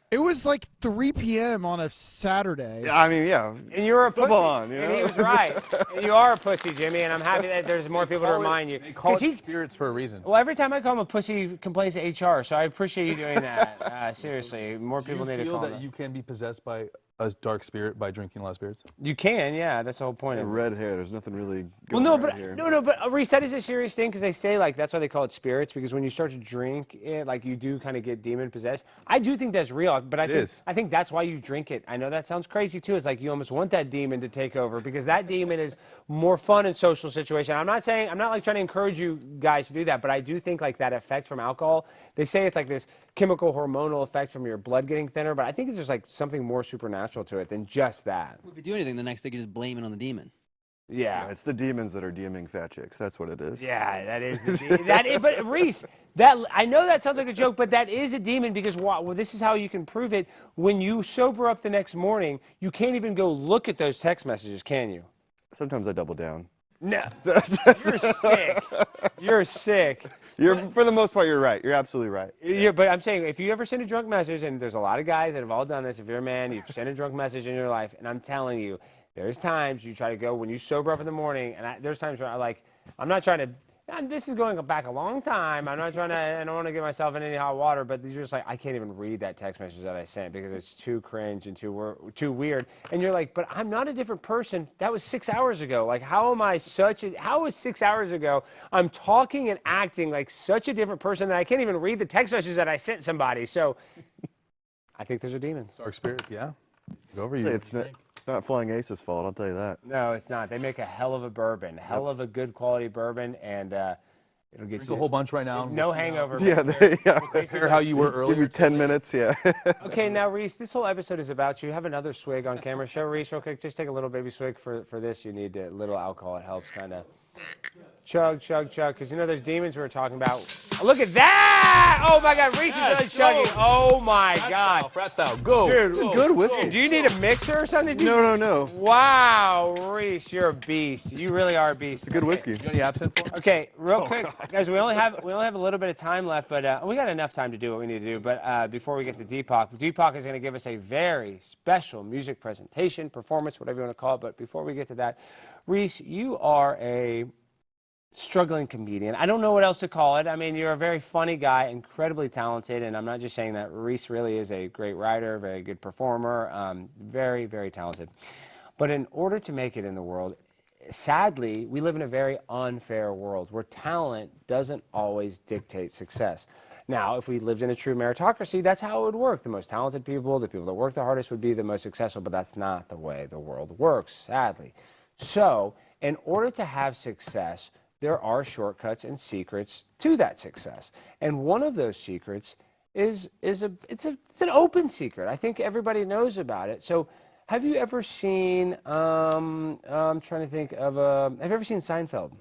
It was like 3 p.m. on a Saturday. I mean, yeah. And you're a pussy. Football on, you And he know? was right. And you are a pussy, Jimmy, and I'm happy that there's more people to remind you. They call it 'Cause he- spirits for a reason. Well, every time I call him a pussy, he complains to HR, so I appreciate you doing that. Seriously, more Do you people need to feel call that him. you can be possessed by a dark spirit by drinking a lot of spirits? You can, yeah. That's the whole point of it. Red hair. There's nothing really Well, going no, on but here. but Reese, that is a serious thing because they say like that's why they call it spirits because when you start to drink it, like you do kind of get demon possessed. I do think that's real, but I think that's why you drink it. I know that sounds crazy too. It's like you almost want that demon to take over because that demon is more fun in social situation. I'm not like trying to encourage you guys to do that, but I do think like that effect from alcohol. They say it's like this chemical hormonal effect from your blood getting thinner, but I think it's just like something more supernatural to it than just that. If you do anything, the next day you just blame it on the demon. Yeah. It's the demons that are DMing fat chicks. That's what it is. Yeah, that is the demon. But Reese, that I know that sounds like a joke, but that is a demon because well, this is how you can prove it. When you sober up the next morning, you can't even go look at those text messages, can you? Sometimes I double down. No, you're sick. You're sick. For the most part, you're right. You're absolutely right. Yeah, but I'm saying if you ever send a drunk message, and there's a lot of guys that have all done this. If you're a man, you've sent a drunk message in your life, and I'm telling you, there's times you try to go when you sober up in the morning, and there's times where I'm not trying to And this is going back a long time. I'm not trying to, I don't want to get myself in any hot water, but you're just like, I can't even read that text message that I sent because it's too cringe and too weird. And you're like, but I'm not a different person. That was 6 hours ago. Like, how was 6 hours ago I'm talking and acting like such a different person that I can't even read the text message that I sent somebody. So I think there's a demon. Dark spirit, yeah. Go over you. It's not Flying Ace's fault, I'll tell you that. No, it's not. They make a hell of a bourbon, hell of a good quality bourbon, and it'll get Drink you a whole bunch right now. no hangover. Yeah, Compare how you were earlier. give me 10 minutes, yeah. Okay, now Reese, this whole episode is about you. Have another swig on camera. Show Reese real quick. Just take a little baby swig for this. You need a little alcohol. It helps kind of chug, chug, chug. Because you know those demons we were talking about. Oh, look at that! Oh my God, Reese is done chugging. Oh my God. Frat style, go. Dude, Good whiskey. do you need a mixer or something? No. Wow, Reese, you're a beast. You really are a beast. It's a good whiskey. You got any absinthe for me? Okay, real quick, guys. We only have a little bit of time left, but we got enough time to do what we need to do. But before we get to Deepak is going to give us a very special music presentation, performance, whatever you want to call it. But before we get to that, Reese, you are a struggling comedian. I don't know what else to call it. I mean, you're a very funny guy, incredibly talented, and I'm not just saying that. Reese really is a great writer, very good performer, very, very talented. But in order to make it in the world, sadly, we live in a very unfair world where talent doesn't always dictate success. Now, if we lived in a true meritocracy, that's how it would work. The most talented people, the people that work the hardest would be the most successful, but that's not the way the world works, sadly. So, in order to have success, there are shortcuts and secrets to that success. And one of those secrets it's an open secret. I think everybody knows about it. So have you ever seen, I'm trying to think of, have you ever seen Seinfeld?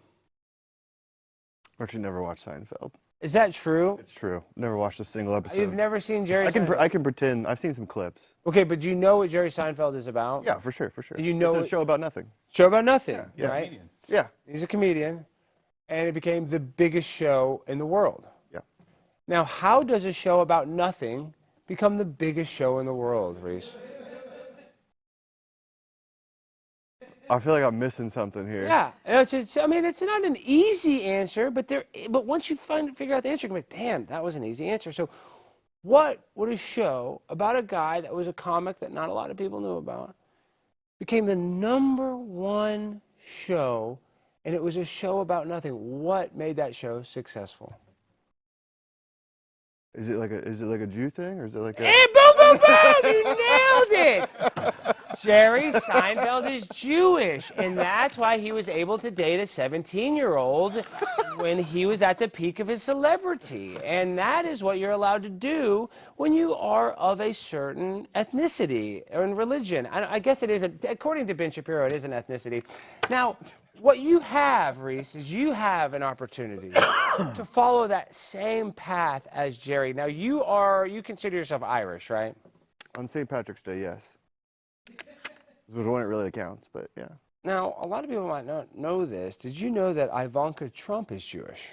Actually, never watched Seinfeld. Is that true? It's true. Never watched a single episode. You've never seen Jerry I Seinfeld? can pretend. I've seen some clips. Okay, but do you know what Jerry Seinfeld is about? Yeah, for sure. You know it's a show about nothing. Show about nothing, Yeah. right? Yeah. He's a comedian, and it became the biggest show in the world. Yeah. Now, how does a show about nothing become the biggest show in the world, Reese? I feel like I'm missing something here. Yeah, I mean, it's not an easy answer, but once you figure out the answer, you're like, damn, that was an easy answer. So, what would a show about a guy that was a comic that not a lot of people knew about became the #1 show, and it was a show about nothing? What made that show successful? Is it like a Jew thing, or is it like a? Hey, boom, boom, boom! You nailed it. Jerry Seinfeld is Jewish, and that's why he was able to date a 17-year-old when he was at the peak of his celebrity. And that is what you're allowed to do when you are of a certain ethnicity or in religion. I guess it is, according to Ben Shapiro, it is an ethnicity. Now, what you have, Reese, is you have an opportunity to follow that same path as Jerry. Now, you consider yourself Irish, right? On St. Patrick's Day, yes. This was when it really counts, but yeah. Now, a lot of people might not know this. Did you know that Ivanka Trump is Jewish?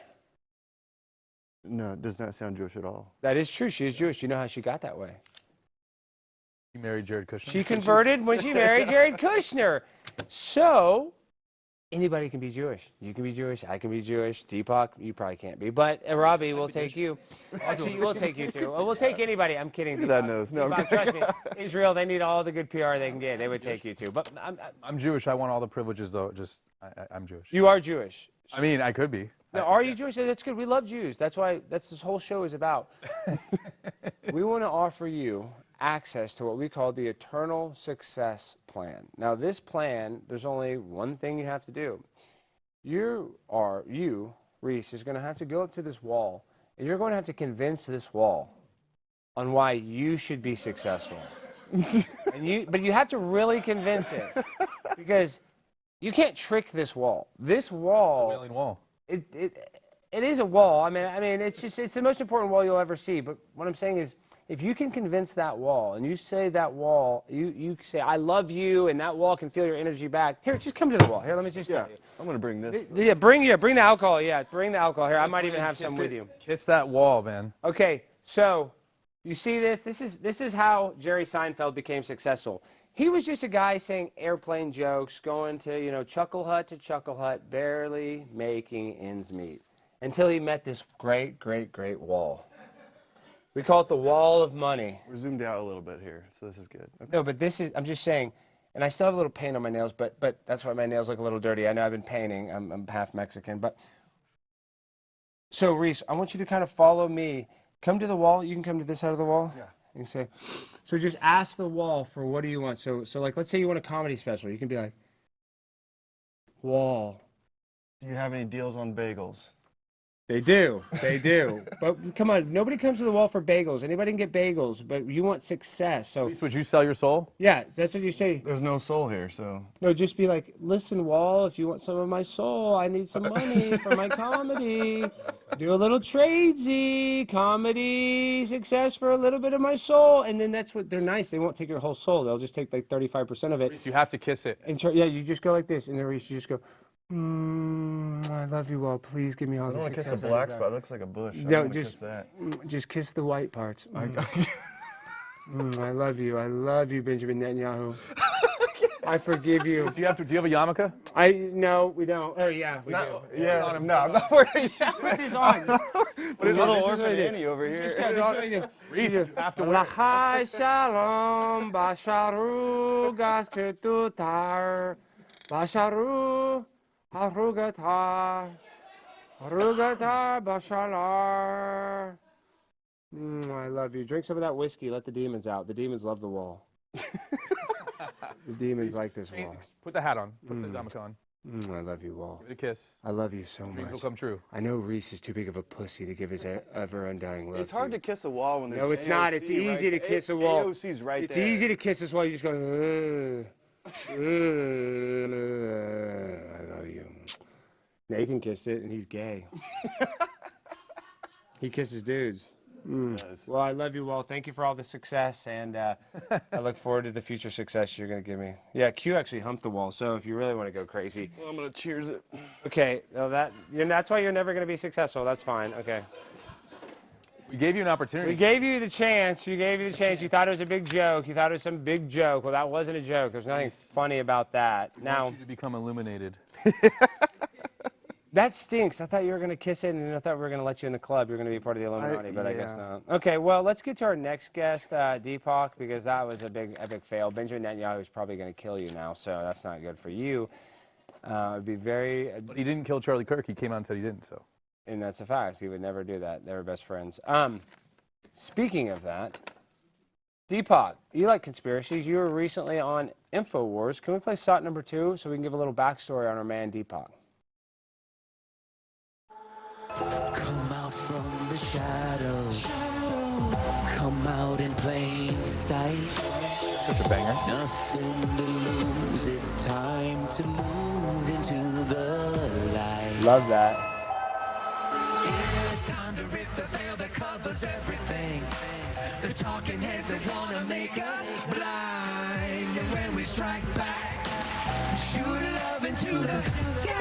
No, it does not sound Jewish at all. That is true. She is Jewish. You know how she got that way? You married Jared Kushner? She converted when she married Jared Kushner. So, anybody can be Jewish. You can be Jewish. I can be Jewish. Deepak, you probably can't be. But Robbie, we'll take you. Actually, we'll take you too. We'll take anybody. I'm kidding. That knows. No, Deepak, trust me. Israel, they need all the good PR they can get. They would take you too. But I'm Jewish. I want all the privileges, though. I'm Jewish. You are Jewish. I mean, I could be. Now, are you Jewish? That's good. We love Jews. That's this whole show is about. We want to offer you access to what we call the Eternal Success Plan. Now, this plan, there's only one thing you have to do. You, Reese, is going to have to go up to this wall, and you're going to have to convince this wall on why you should be successful. But you have to really convince it, because you can't trick this wall. This wall. It's a wailing wall. It is a wall. I mean, it's the most important wall you'll ever see. But what I'm saying is, if you can convince that wall, and you say that wall, you say, I love you, and that wall can feel your energy back. Here, just come to the wall. Here, let me just tell you. I'm going to bring this. Yeah, bring the alcohol. Yeah, bring the alcohol. Here, I might even have some with you. Kiss that wall, man. Okay, so you see this? This is how Jerry Seinfeld became successful. He was just a guy saying airplane jokes, going to, you know, chuckle hut to chuckle hut, barely making ends meet. Until he met this great, great, great wall. We call it the wall of money. We're zoomed out a little bit here, so this is good. Okay. No, but this is, I'm just saying, and I still have a little paint on my nails, but that's why my nails look a little dirty. I know I've been painting. I'm half Mexican, but. So, Reese, I want you to kind of follow me. Come to the wall. You can come to this side of the wall. Yeah. And say, so just ask the wall for what do you want. So like, let's say you want a comedy special. You can be like, wall. Do you have any deals on bagels? They do. They do. But come on, nobody comes to the wall for bagels. Anybody can get bagels, but you want success. So Reese, would you sell your soul? yeah, that's what you say. There's no soul here, so. No, just be like, listen, Wall, if you want some of my soul, I need some money for my comedy. Do a little tradesy, comedy, success for a little bit of my soul. And then that's what, they're nice. They won't take your whole soul. They'll just take like 35% of it. Reese, you have to kiss it. And yeah, you just go like this. And then Reese, you just go, I love you, Wall. Please give me all I the don't want to success. kiss the black spot. It looks like a bush. I No, don't want to just kiss that. Just kiss the white parts. I love you. I love you, Benjamin Netanyahu. I forgive you. Do you have a yarmulke? No, we don't. Oh yeah, we do. Yeah, no, I'm not worried. Just put this on. Put a little orphan Annie over here. Just go. This is what you do. Reese, after L'chai shalom basharu gachetutar basharu harugatar bashalar. I love you. Drink some of that whiskey. Let the demons out. The demons love the wall. The demons like this wall. Put the hat on. Put the yarmulke on. I love you, Wall. Give it a kiss. I love you so much. Dreams will come true. I know Reese is too big of a pussy to give his ever undying love. It's hard to kiss a wall when there's No, it's AOC, not. It's easy to kiss a wall. AOC's right It's there. easy to kiss this wall. You just go, I love you. Nathan kissed it, and he's gay. He kisses dudes. Well, I love you, Wall. Thank you for all the success, and I look forward to the future success you're going to give me. Yeah, Q actually humped the wall, so if you really want to go crazy. Well, I'm going to cheers it. Okay, well, that's why you're never going to be successful. That's fine. Okay. We gave you an opportunity. We gave you the chance. You gave you the chance. You thought it was a big joke. You thought it was some big joke. Well, that wasn't a joke. There's nothing funny about that. We now, want you to become illuminated. that stinks. I thought you were going to kiss it, and I thought we were going to let you in the club. You're going to be part of the Illuminati, but I guess not. Okay, well, let's get to our next guest, Deepak, because that was a big, epic fail. Benjamin Netanyahu is probably going to kill you now, so that's not good for you. It'd be very... But he didn't kill Charlie Kirk. He came out and said he didn't, so... And that's a fact. He would never do that. They were best friends. Speaking of that, Deepak, you like conspiracies. You were recently on InfoWars. Can we play SOT number 2 so we can give a little backstory on our man Deepak? Come out from the shadows. Come out in plain sight. Such a banger. Nothing to lose. It's time to move into the light. Love that. It's time to rip the veil that covers everything. The talking heads that wanna make us blind. And when we strike back, shoot love into the skies.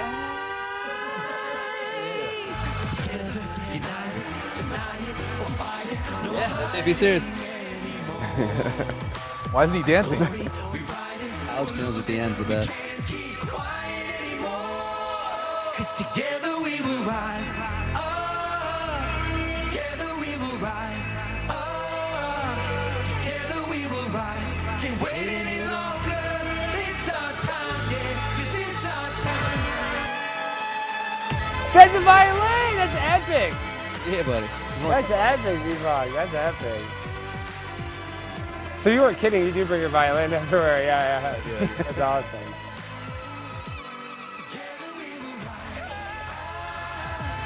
Together, united, tonight, we'll fight it. No Yeah, be serious. Why isn't he dancing? Alex Jones at the end's the best. keep quiet anymore. 'Cause together we will rise. Together we will rise. Together we will rise. Can't wait any longer. It's our time, yeah. 'Cause it's our time. That's a violin! That's epic! Yeah, buddy. That's epic, Deepak. That's epic. So you weren't kidding. You do bring your violin everywhere. Yeah. That's awesome.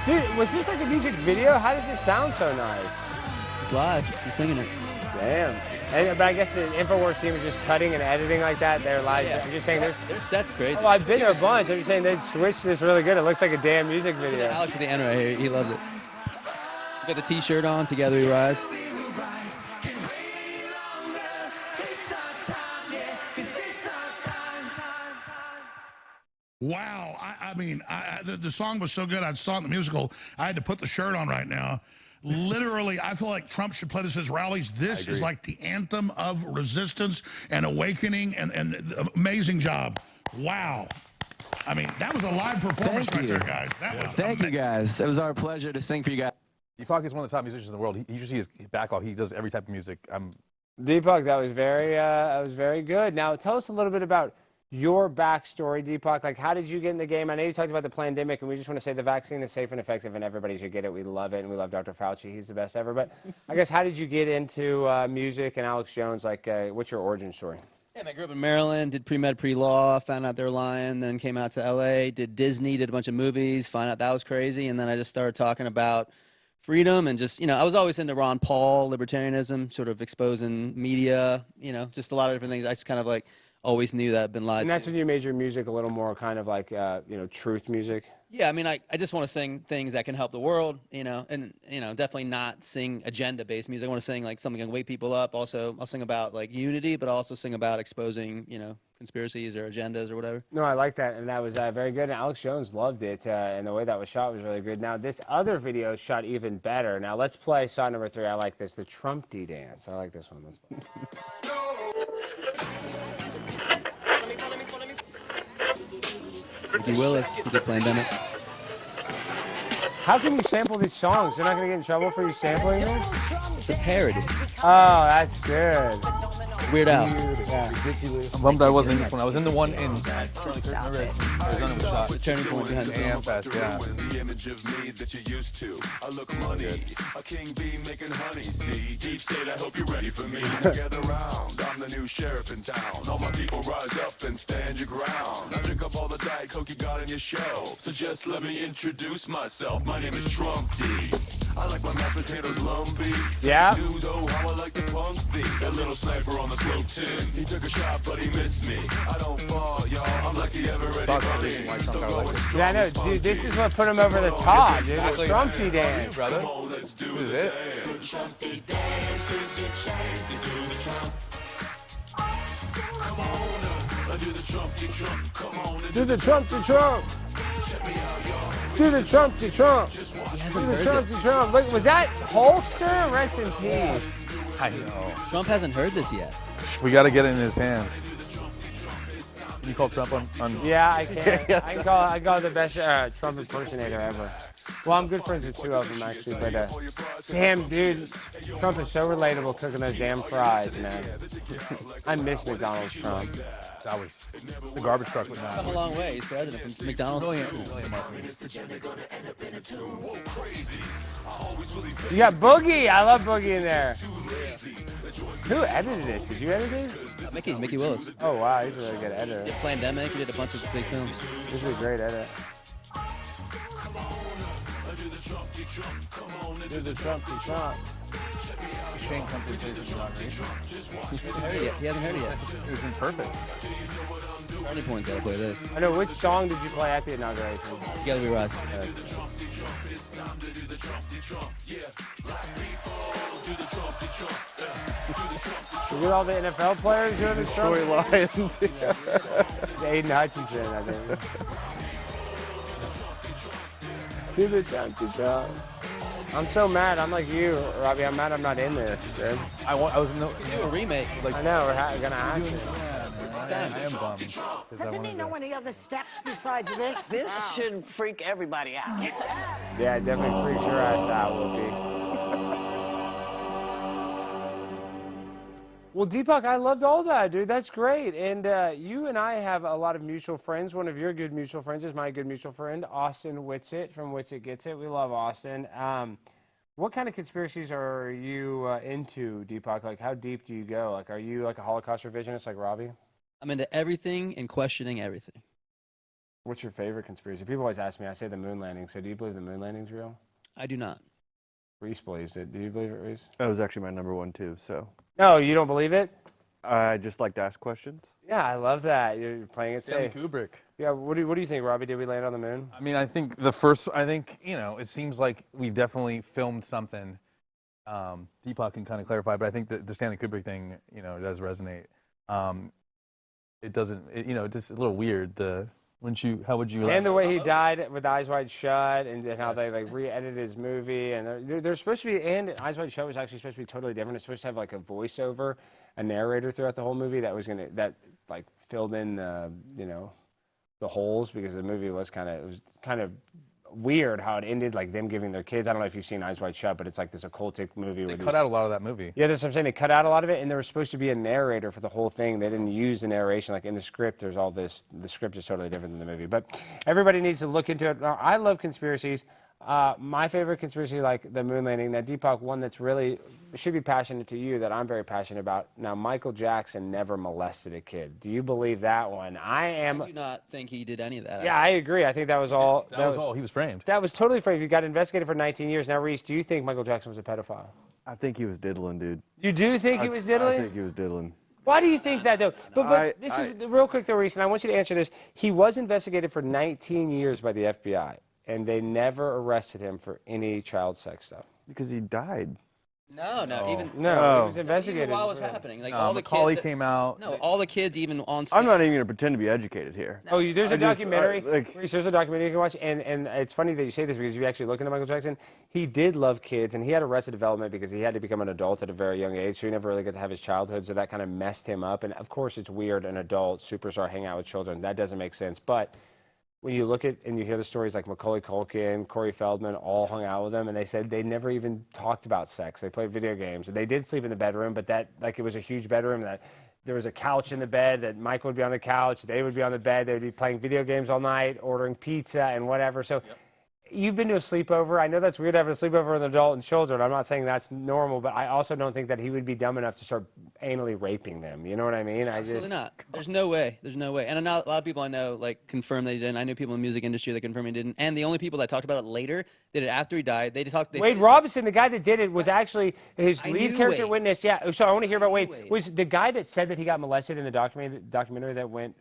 Dude, was this like a music video? How does it sound so nice? It's live. He's singing it. Damn. But I guess the InfoWars team was just cutting and editing like that. They're live. Yeah. I'm just saying this. Their set's crazy. Well, I've been there a bunch. I'm just saying they switched this really good. It looks like a damn music video. Alex at the end right here. He loves it. Got the T-shirt on. Together we rise. Wow. I mean, the song was so good. I saw it in the musical. I had to put the shirt on right now. literally, I feel like Trump should play this at his rallies. This is like the anthem of resistance and awakening, and amazing job. Wow. I mean, that was a live performance Thank right you. there, guys. That was Thank you, guys. It was our pleasure to sing for you guys. Deepak is one of the top musicians in the world. You should see his backlog. He does every type of music. Deepak, that was very good. Now, tell us a little bit about your backstory, Deepak. Like, how did you get in the game? I know you talked about the pandemic, and we just want to say the vaccine is safe and effective, and everybody should get it. We love it, and we love Dr. Fauci. He's the best ever. But I guess, how did you get into music and Alex Jones? Like, what's your origin story? Yeah, I grew up in Maryland, did pre-med, pre-law, found out they were lying, then came out to LA, did Disney, did a bunch of movies, found out that was crazy, and then I just started talking about freedom and just, I was always into Ron Paul, libertarianism, sort of exposing media, just a lot of different things. I just kind of like always knew that I'd been lied And to. that's when you made your music a little more kind of like, truth music. Yeah, I mean, I just want to sing things that can help the world, and, definitely not sing agenda-based music. I want to sing, like, something that can wake people up. Also, I'll sing about, like, unity, but I'll also sing about exposing, conspiracies or agendas or whatever. No, I like that, and that was very good. And Alex Jones loved it, and the way that was shot was really good. Now, this other video is shot even better. Now, let's play shot number 3. I like this, the Trumpty dance. I like this one. Let's play. Ricky Willis, he did Pandemic. How can you sample these songs? They're not going to get in trouble for you sampling them? It's a parody. Oh, that's good. Weird Al. Ridiculous. I'm bummed I wasn't in this one. I was in the one in Arizona was shot. The turning point behind the scenes. Fest, yeah. The image of me that you used to. I look money, a king bee making honey. See, deep state, I hope you're ready for me. Gather round, I'm the new sheriff in town. All my people rise up and stand your ground. I drink up all the Diet Coke you got on your shelf. So just let me introduce myself. My name is Trump D. I like my mashed potatoes lumpy. Yeah. News, oh, how I like the punk thing. That little sniper on the slope 10. He took a shot, but he missed me. I don't fall, y'all. I'm like the ever-ready bunny. Yeah, I know, dude, this is what put him over the top, dude. The Trumpty dance. Brother. Come on, let's do This is the it. dance. Trumpty dance is your chance to do the Trump. Come on, do the Trumpty Trump. Come on, Do the Trumpty Trump. check me out, y'all. Do the Trumpty Trump. He Do hasn't the heard Trumpty this. Trump. Look, was that Hulkster? Rest in peace. I know. Trump hasn't heard this yet. We got to get it in his hands. Can you call Trump on? Yeah, I can. I call the best Trump impersonator ever. Well, I'm good friends with 2 of them actually, but damn, dude, Trump is so relatable cooking those damn fries, man. I miss McDonald's Trump. That was the garbage truck with Come a that. long way. He's president from McDonald's. You got Boogie. I love Boogie in there. Who edited this? Did you edit it? Mickey Willis. Oh wow, he's a really good editor. Pandemic, he did a bunch of big films. This is a great edit. Do the Trumpty Trump. Shane Company plays in the inauguration. He hasn't heard it yet. It was imperfect. Turning Point's gotta play this. I know. Which song did you play at the inauguration? Together We Rise. You get all the NFL players doing the Trump? Troy Lions. Aiden Hutchinson, I think. Do the Trumpty Trump. I'm so mad. I'm like you, Robbie. I'm mad I'm not in this, dude. I was in the. Do a remake. Like, I know. We're gonna have to. yeah, man, I am bummed. 'cause I Doesn't he wanted know to- any other steps besides this? This should freak everybody out. Yeah, it definitely freaks your ass out, Whoopi. Well, Deepak, I loved all that, dude. That's great. And you and I have a lot of mutual friends. One of your good mutual friends is my good mutual friend, Austin Whitsitt from Whitsitt Gets It. We love Austin. What kind of conspiracies are you into, Deepak? Like, how deep do you go? Like, are you like a Holocaust revisionist like Robbie? I'm into everything and questioning everything. What's your favorite conspiracy? People always ask me. I say the moon landing. So do you believe the moon landing's real? I do not. Reese believes it. Do you believe it, Reese? That was actually my number 1 too. So No, you don't believe it? I just like to ask questions. Yeah, I love that. You're playing it Stanley safe. Kubrick. Yeah, what do you think, Robbie? Did we land on the moon? I mean, I think it seems like we've definitely filmed something. Deepak can kind of clarify, but I think the Stanley Kubrick thing, does resonate. It doesn't, it's just a little weird. How would you? And the way he died with Eyes Wide Shut, and how they like re-edited his movie, and they're supposed to be. And Eyes Wide Shut was actually supposed to be totally different. It's supposed to have like a voiceover, a narrator throughout the whole movie that like filled in the the holes, because the movie was kind of weird how it ended, like them giving their kids. I don't know if you've seen Eyes Wide Shut, but it's like this occultic movie. They cut out a lot of that movie. Yeah, that's what I'm saying. They cut out a lot of it, and there was supposed to be a narrator for the whole thing. They didn't use the narration. Like in the script, there's all this. The script is totally different than the movie. But everybody needs to look into it. Now, I love conspiracies. My favorite conspiracy, like the moon landing. Now, Deepak, one that's really should be passionate to you, that I'm very passionate about. Now, Michael Jackson never molested a kid. Do you believe that one? I do not think he did any of that. Yeah, I agree. I think that was all. That was all. He was framed. That was totally framed. He got investigated for 19 years. Now, Reese, do you think Michael Jackson was a pedophile? I think he was diddling, dude. You do think he was diddling? I think he was diddling. Why do you think that, though? But this is real quick, though, Reese, and I want you to answer this. He was investigated for 19 years by the FBI, and they never arrested him for any child sex stuff. Because he died. No, even he was investigated. Even while it was happening, like No, all the Macaulay kids came out. No, all the kids, even on stage. I'm not even going to pretend to be educated here. Oh, there's a documentary. like- Reese, there's a documentary you can watch, and it's funny that you say this, because if you actually look into Michael Jackson, he did love kids, and he had Arrested Development because he had to become an adult at a very young age, so he never really got to have his childhood, so that kind of messed him up. And of course, it's weird, an adult superstar hang out with children. That doesn't make sense. But when you look at and you hear the stories, like Macaulay Culkin, Corey Feldman, all hung out with him, and they said they never even talked about sex. They played video games, and they did sleep in the bedroom, but that, like, it was a huge bedroom, that there was a couch in the bed, that Michael would be on the couch, they would be on the bed, they would be playing video games all night, ordering pizza and whatever. So you've been to a sleepover. I know that's weird having a sleepover with an adult and children. I'm not saying that's normal, but I also don't think that he would be dumb enough to start anally raping them. You know what I mean? Absolutely not. There's no way. There's no way. And a lot of people I know like confirm that he didn't. I knew people in the music industry that confirmed he didn't. And the only people that talked about it later did it after he died. Wade Robinson, the guy that did it, was actually his I lead knew character Wade. witness. Yeah. So I want to hear about Wade. Wade. Was the guy that said that he got molested in the documentary that went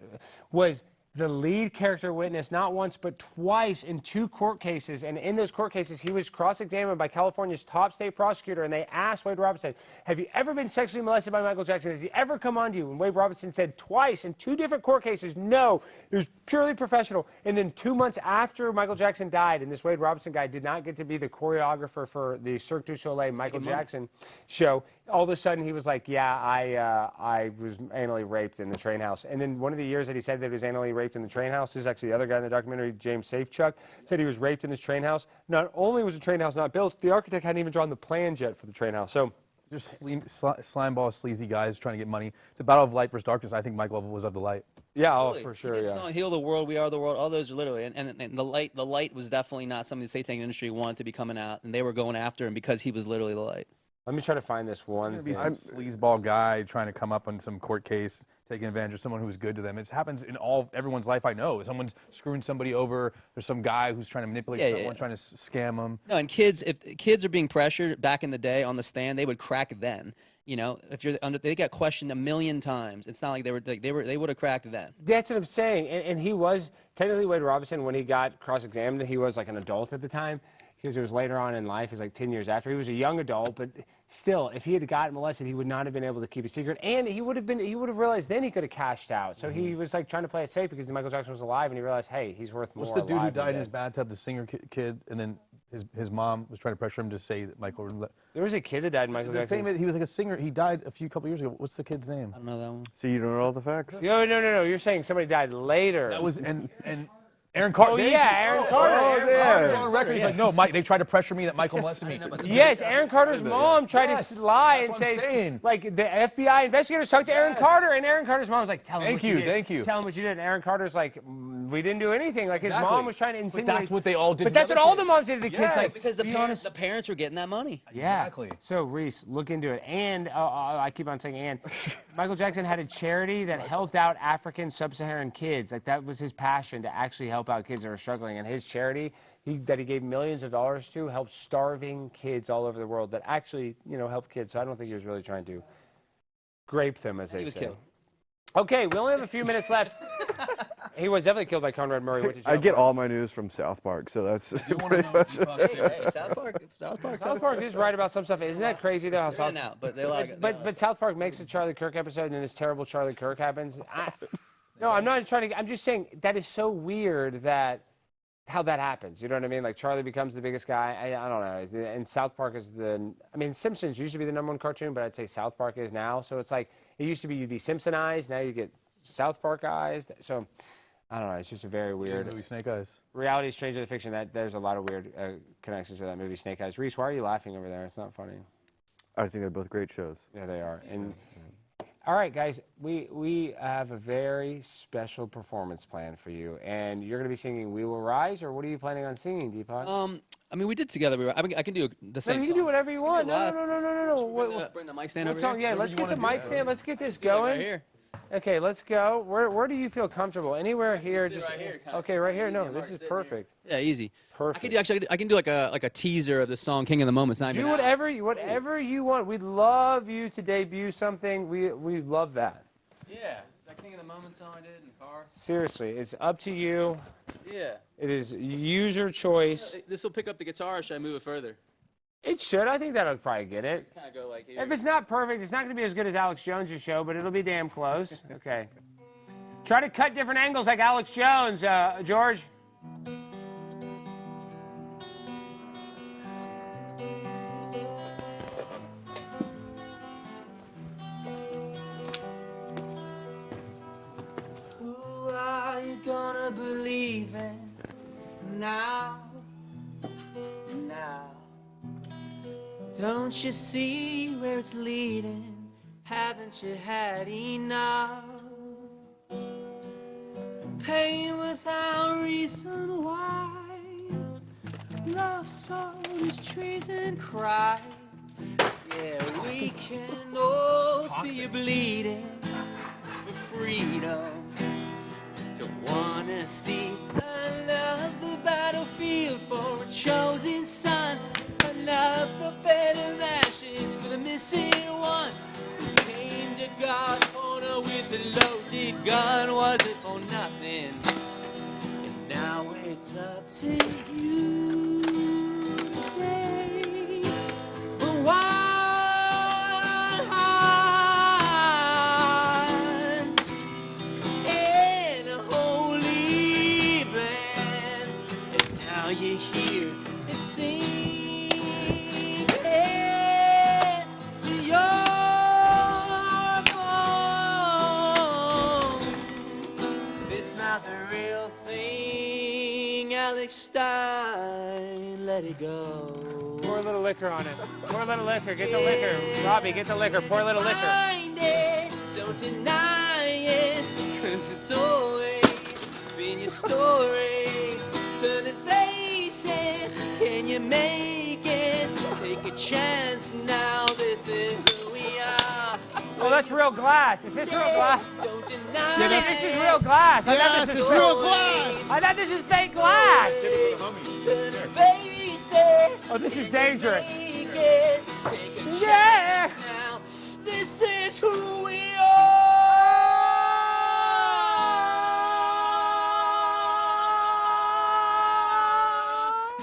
was the lead character witness, not once but twice, in 2 court cases. And in those court cases, he was cross-examined by California's top state prosecutor, and they asked Wade Robinson, have you ever been sexually molested by Michael Jackson? Has he ever come on to you? And Wade Robinson said twice in 2 different court cases, no, it was purely professional. And then 2 months after Michael Jackson died, and this Wade Robinson guy did not get to be the choreographer for the Cirque du Soleil Michael Jackson show, all of a sudden he was like, yeah, I was anally raped in the train house. And then one of the years that he said that he was anally raped in the train house, this is actually the other guy in the documentary, James Safechuck, said he was raped in his train house. Not only was the train house not built, the architect hadn't even drawn the plans yet for the train house. So Just slimeball, sleazy guys trying to get money. It's a battle of light versus darkness. I think Michael was of the light. yeah, oh, Really. for sure, He did yeah. song, Heal the World, We Are the World. All those are literally. And the light was definitely not something the satanic industry wanted to be coming out. And they were going after him because he was literally the light. Let me try to find this one. There's going to be some sleazeball guy trying to come up on some court case, taking advantage of someone who's good to them. It happens in everyone's life I know. Someone's screwing somebody over. There's some guy who's trying to manipulate someone, trying to scam them. No, and kids, if kids are being pressured back in the day on the stand, they would crack then. You know, if you're under, they got questioned 1,000,000 times. It's not like they would have cracked then. That's what I'm saying. And he was, technically Wade Robinson, when he got cross-examined, he was like an adult at the time, because it was later on in life. It was like 10 years after. He was a young adult, but still, if he had gotten molested, he would not have been able to keep a secret. And he would have realized then he could have cashed out. So he was like trying to play it safe because Michael Jackson was alive, and he realized, hey, he's worth more. What's the dude who alive than died in his dead. bathtub, the singer kid, and then his mom was trying to pressure him to say that Michael. There was a kid that died in Michael Jackson. He was like a singer. He died a couple years ago. What's the kid's name? I don't know that one. So you don't know all the facts? No. You're saying somebody died later. That was and Aaron Carter. Oh, yeah, Aaron Carter. Aaron Carter on record. He's like, no, Mike. They tried to pressure me that Michael molested me. Yes, Aaron Carter's mom tried to lie and that's what I'm say, saying. like, the FBI investigators talked to Aaron Carter, and Aaron Carter's mom was like, tell him what you did. Thank you. Tell him what you did. And Aaron Carter's like, we didn't do anything. Like, his mom was trying to insinuate. But that's what they all did. But that's what all the moms did to the kids. Like, Because the parents were getting that money. yeah. Exactly. So, Reese, look into it. And, I keep on saying and, Michael Jackson had a charity that helped out African sub-Saharan kids. Like, that was his passion, to actually help out kids that are struggling. And his charity that he gave millions of dollars to helped starving kids all over the world that actually, help kids. So I don't think he was really trying to grape them, as they say. Killed. Okay, we only have a few minutes left. He was definitely killed by Conrad Murray. What did you I know get about all my news from South Park, so that's pretty know much. Hey, South Park. South Park is right about some stuff. Isn't that crazy though? How They're in and out, but they like. but South Park makes a Charlie Kirk episode, and then this terrible Charlie Kirk happens. No, I'm not trying to. I'm just saying that is so weird that how that happens. You know what I mean? Like Charlie becomes the biggest guy. I don't know. And South Park is the. I mean, Simpsons used to be the #1 cartoon, but I'd say South Park is now. So it's like it used to be you'd be Simpsonized. Now you get South Parkized. So I don't know. It's just a very weird. Movie Snake Eyes. Reality, Stranger Than Fiction. That there's a lot of weird connections to that movie Snake Eyes. Reese, why are you laughing over there? It's not funny. I think they're both great shows. Yeah, they are. And all right, guys, we have a very special performance planned for you, and you're going to be singing "We Will Rise," or what are you planning on singing, Deepak? I mean, we did together. I can do the same. No, you song. can do whatever you want. do it live. No. Bring the mic stand What over song? here. Yeah, let's get the mic stand. Let's get this going. Right here. Okay, let's go. Where do you feel comfortable? Anywhere here? Just right here. Okay, right here. No, this is perfect. Yeah, easy. Perfect. I can do like a teaser of the song "King of the Moment." It's not Do even out. whatever you want. We'd love you to debut something. We love that. Yeah, that King of the Moment song I did in the car. Seriously, it's up to you. Yeah. It is user choice. This will pick up the guitar, or should I move it further? It should. I think that'll probably get it. Kind of go like here. If it's not perfect, it's not going to be as good as Alex Jones' show, but it'll be damn close. Okay. Try to cut different angles like Alex Jones, George. Who are you gonna believe in now? Now, don't you see where it's leading? Haven't you had enough? Pain without reason why. Love sold his trees and cried. Yeah, we can all see you bleeding for freedom. Don't wanna see another battlefield for a chosen son. Another bed of ashes for the missing ones who came to God's corner with a loaded gun. Was it for nothing? And now it's up to you to take one in a holy band. And now you're here and singing to your bones. It's not the real thing, Alex Stein. Let it go. Pour a little liquor on it. Pour a little liquor. Get the liquor. Robbie, get the liquor. Pour a little liquor. Find it, don't deny it, 'cause it's always been your story. Turn and face it, can you make it? Take a chance now, this is who we are. Oh, that's real glass. Is this real glass? Don't deny Jimmy, this is real glass. I thought this is real glass. I thought this is fake glass. Turn and face it. Oh, this is dangerous. Make it. Take a chance Yeah. now, this is who we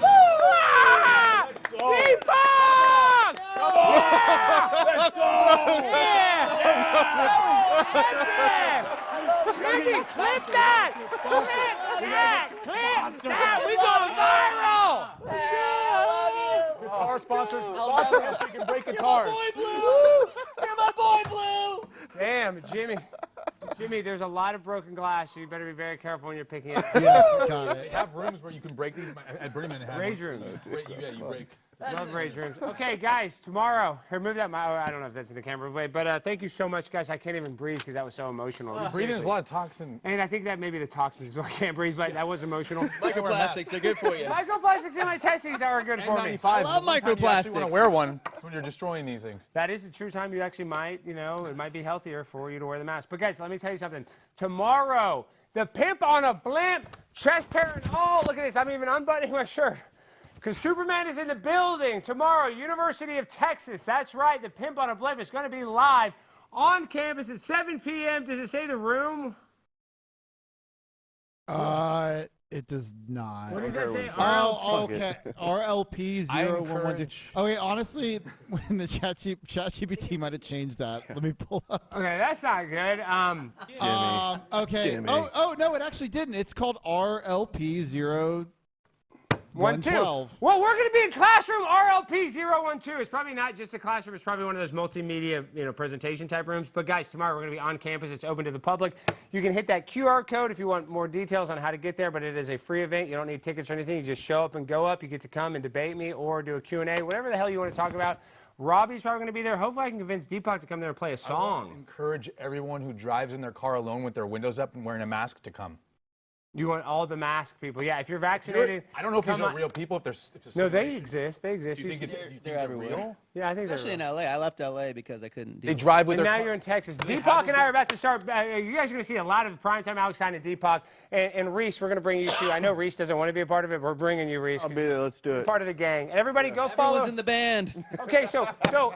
Ah! Deepak! Let's go! Jimmy, clip that! Clip that! Clip that! We going viral! Guitar sponsors. Sponsor us so you can break guitars. You're my boy, Blue! Damn, Jimmy, there's a lot of broken glass, so you better be very careful when you're picking it. Yes, got They it. have rooms where you can break these. At Burning Man, Rage rooms. You break. Love rage rooms. Okay, guys, tomorrow. Here, move that. I don't know if that's in the camera way, but thank you so much, guys. I can't even breathe because that was so emotional. Breathing is a lot of toxin. And I think that maybe the toxins is why I can't breathe, but that was emotional. Microplastics, they're good for you. Microplastics in my testes are good for me. I love You want to microplastics. wear one. That's when you're destroying these things. That is the true time you actually might, it might be healthier for you to wear the mask. But guys, let me tell you something. Tomorrow, the pimp on a blimp, chest hair and all. Look at this. I'm even unbuttoning my shirt. Because Superman is in the building tomorrow, University of Texas. That's right. The pimp on a blimp is going to be live on campus at 7 p.m. Does it say the room? It does not. What does that say? Oh, okay. RLP I 0112. encourage- Okay, honestly, when the ChatGPT might have changed that. Let me pull up. Okay, that's not good. Okay. Jimmy. Oh no, it actually didn't. It's called RLP 0112. Well, we're going to be in classroom RLP 012. It's probably not just a classroom. It's probably one of those multimedia, presentation type rooms. But guys, tomorrow we're going to be on campus. It's open to the public. You can hit that QR code if you want more details on how to get there. But it is a free event. You don't need tickets or anything. You just show up and go up. You get to come and debate me or do a Q&A, whatever the hell you want to talk about. Robbie's probably going to be there. Hopefully I can convince Deepak to come there and play a I want song. to encourage everyone who drives in their car alone with their windows up and wearing a mask to come. You want all the masked people. Yeah, if you're vaccinated. I don't know if these come are on. real people. If there's No, they exist. They exist. Do you think They're everywhere. real? Yeah, I think Especially they're in LA. I left LA because I couldn't deal They with drive with And their now car- you're in Texas. they have Deepak and I are those about to start. You guys are going to see a lot of primetime Alex Stein and Deepak. And Reese, we're going to bring you to. I know Reese doesn't want to be a part of it. But we're bringing you, Reese. I'll be there. Let's do it. Part of the gang. And everybody go follow. Everyone's in the band. Okay, so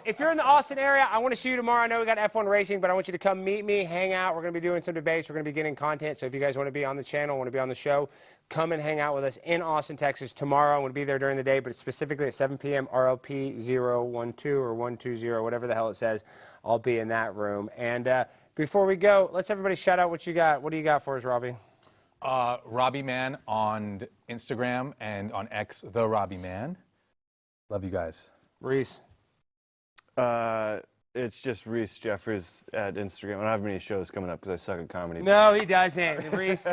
if you're in the Austin area, I want to see you tomorrow. I know we got F1 racing, but I want you to come meet me, hang out. We're going to be doing some debates. We're going to be getting content. So if you guys want to be on the channel, want to be on the show, come and hang out with us in Austin, Texas tomorrow. I'm going to be there during the day, but specifically at 7 p.m. RLP 012 or 120, whatever the hell it says. I'll be in that room. And before we go, let's everybody shout out what you got. What do you got for us, Robbie? Robbie Man on Instagram and on X, the Robbie Man. Love you guys. Reese. It's just Reese Jeffries at Instagram. I don't have many shows coming up because I suck at comedy. No, he doesn't. Reese.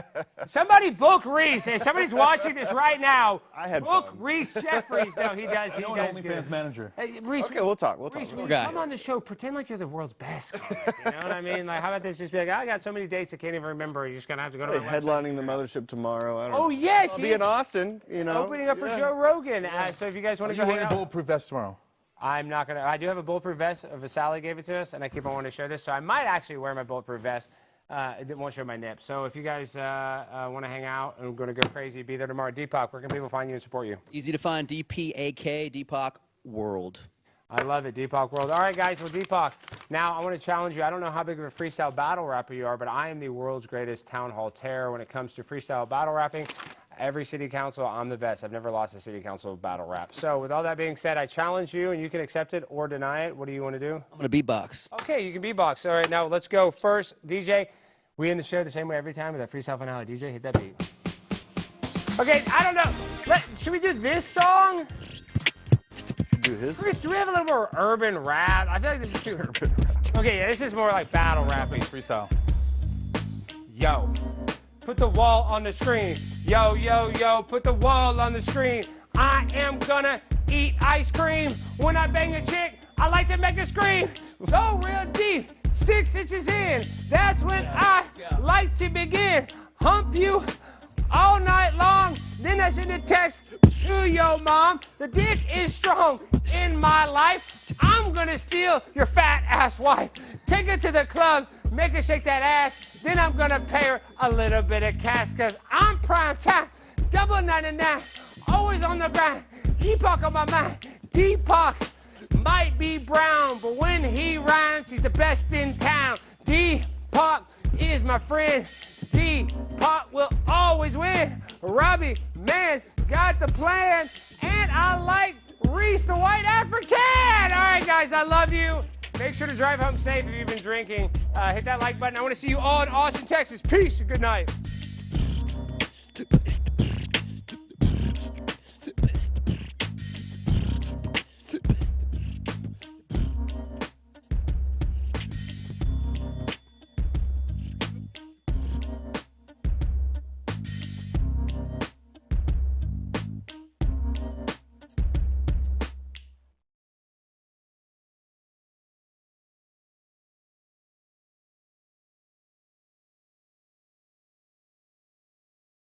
Somebody book Reese. If somebody's watching this right now, book Reese Jeffries. No, he does. He does. OnlyFans manager. Hey, Reese, Okay, we'll talk. Reese, when you guy. come on the show, pretend like you're the world's best comic. You know what I mean? Like, how about this? Just be like, I got so many dates I can't even remember. You're just gonna have to go to my website. Headlining the mothership tomorrow. I don't know. Oh yes, I'll he be is in Austin. You know, opening up for Joe Rogan. So if you guys want Are to you go hang wearing a out, bulletproof vest tomorrow? I'm not gonna. I do have a bulletproof vest. Sally gave it to us, and I keep on wanting to show this. So I might actually wear my bulletproof vest. It won't show my nips. So if you guys want to hang out and we're going to go crazy, be there tomorrow. Deepak, where can people find you and support you? Easy to find. DPAK, Deepak World. I love it, Deepak World. All right, guys, well, Deepak, now I want to challenge you. I don't know how big of a freestyle battle rapper you are, but I am the world's greatest town hall terror when it comes to freestyle battle rapping. Every city council, I'm the best. I've never lost a city council battle rap. So with all that being said, I challenge you, and you can accept it or deny it. What do you want to do? I'm going to beatbox. Okay, you can beatbox. All right, now let's go. First, DJ, we end the show the same way every time with that freestyle finale. DJ, hit that beat. Okay, I don't know. Should we do this song? Do his. Chris, do we have a little more urban rap? I feel like this is too urban rap. Okay, yeah, this is more like battle rapping. Freestyle. Yo, put the wall on the screen. Yo, yo, yo, put the wall on the screen. I am gonna eat ice cream. When I bang a chick, I like to make her scream. Go real deep, 6 inches in. That's when I like to begin. Hump you all night long. Then I send a text to your mom. The dick is strong in my life. I'm gonna steal your fat ass wife. Take her to the club, make her shake that ass. Then I'm gonna pay her a little bit of cash, cause I'm prime time. Double 99, always on the grind. Deepak on my mind. Deepak might be brown, but when he rhymes, he's the best in town. Deepak is my friend. Deepak will always win. Robbie Man's got the plan, and I like Reese the White African. All right, guys, I love you. Make sure to drive home safe if you've been drinking. Hit that like button. I want to see you all in Austin, Texas. Peace and good night.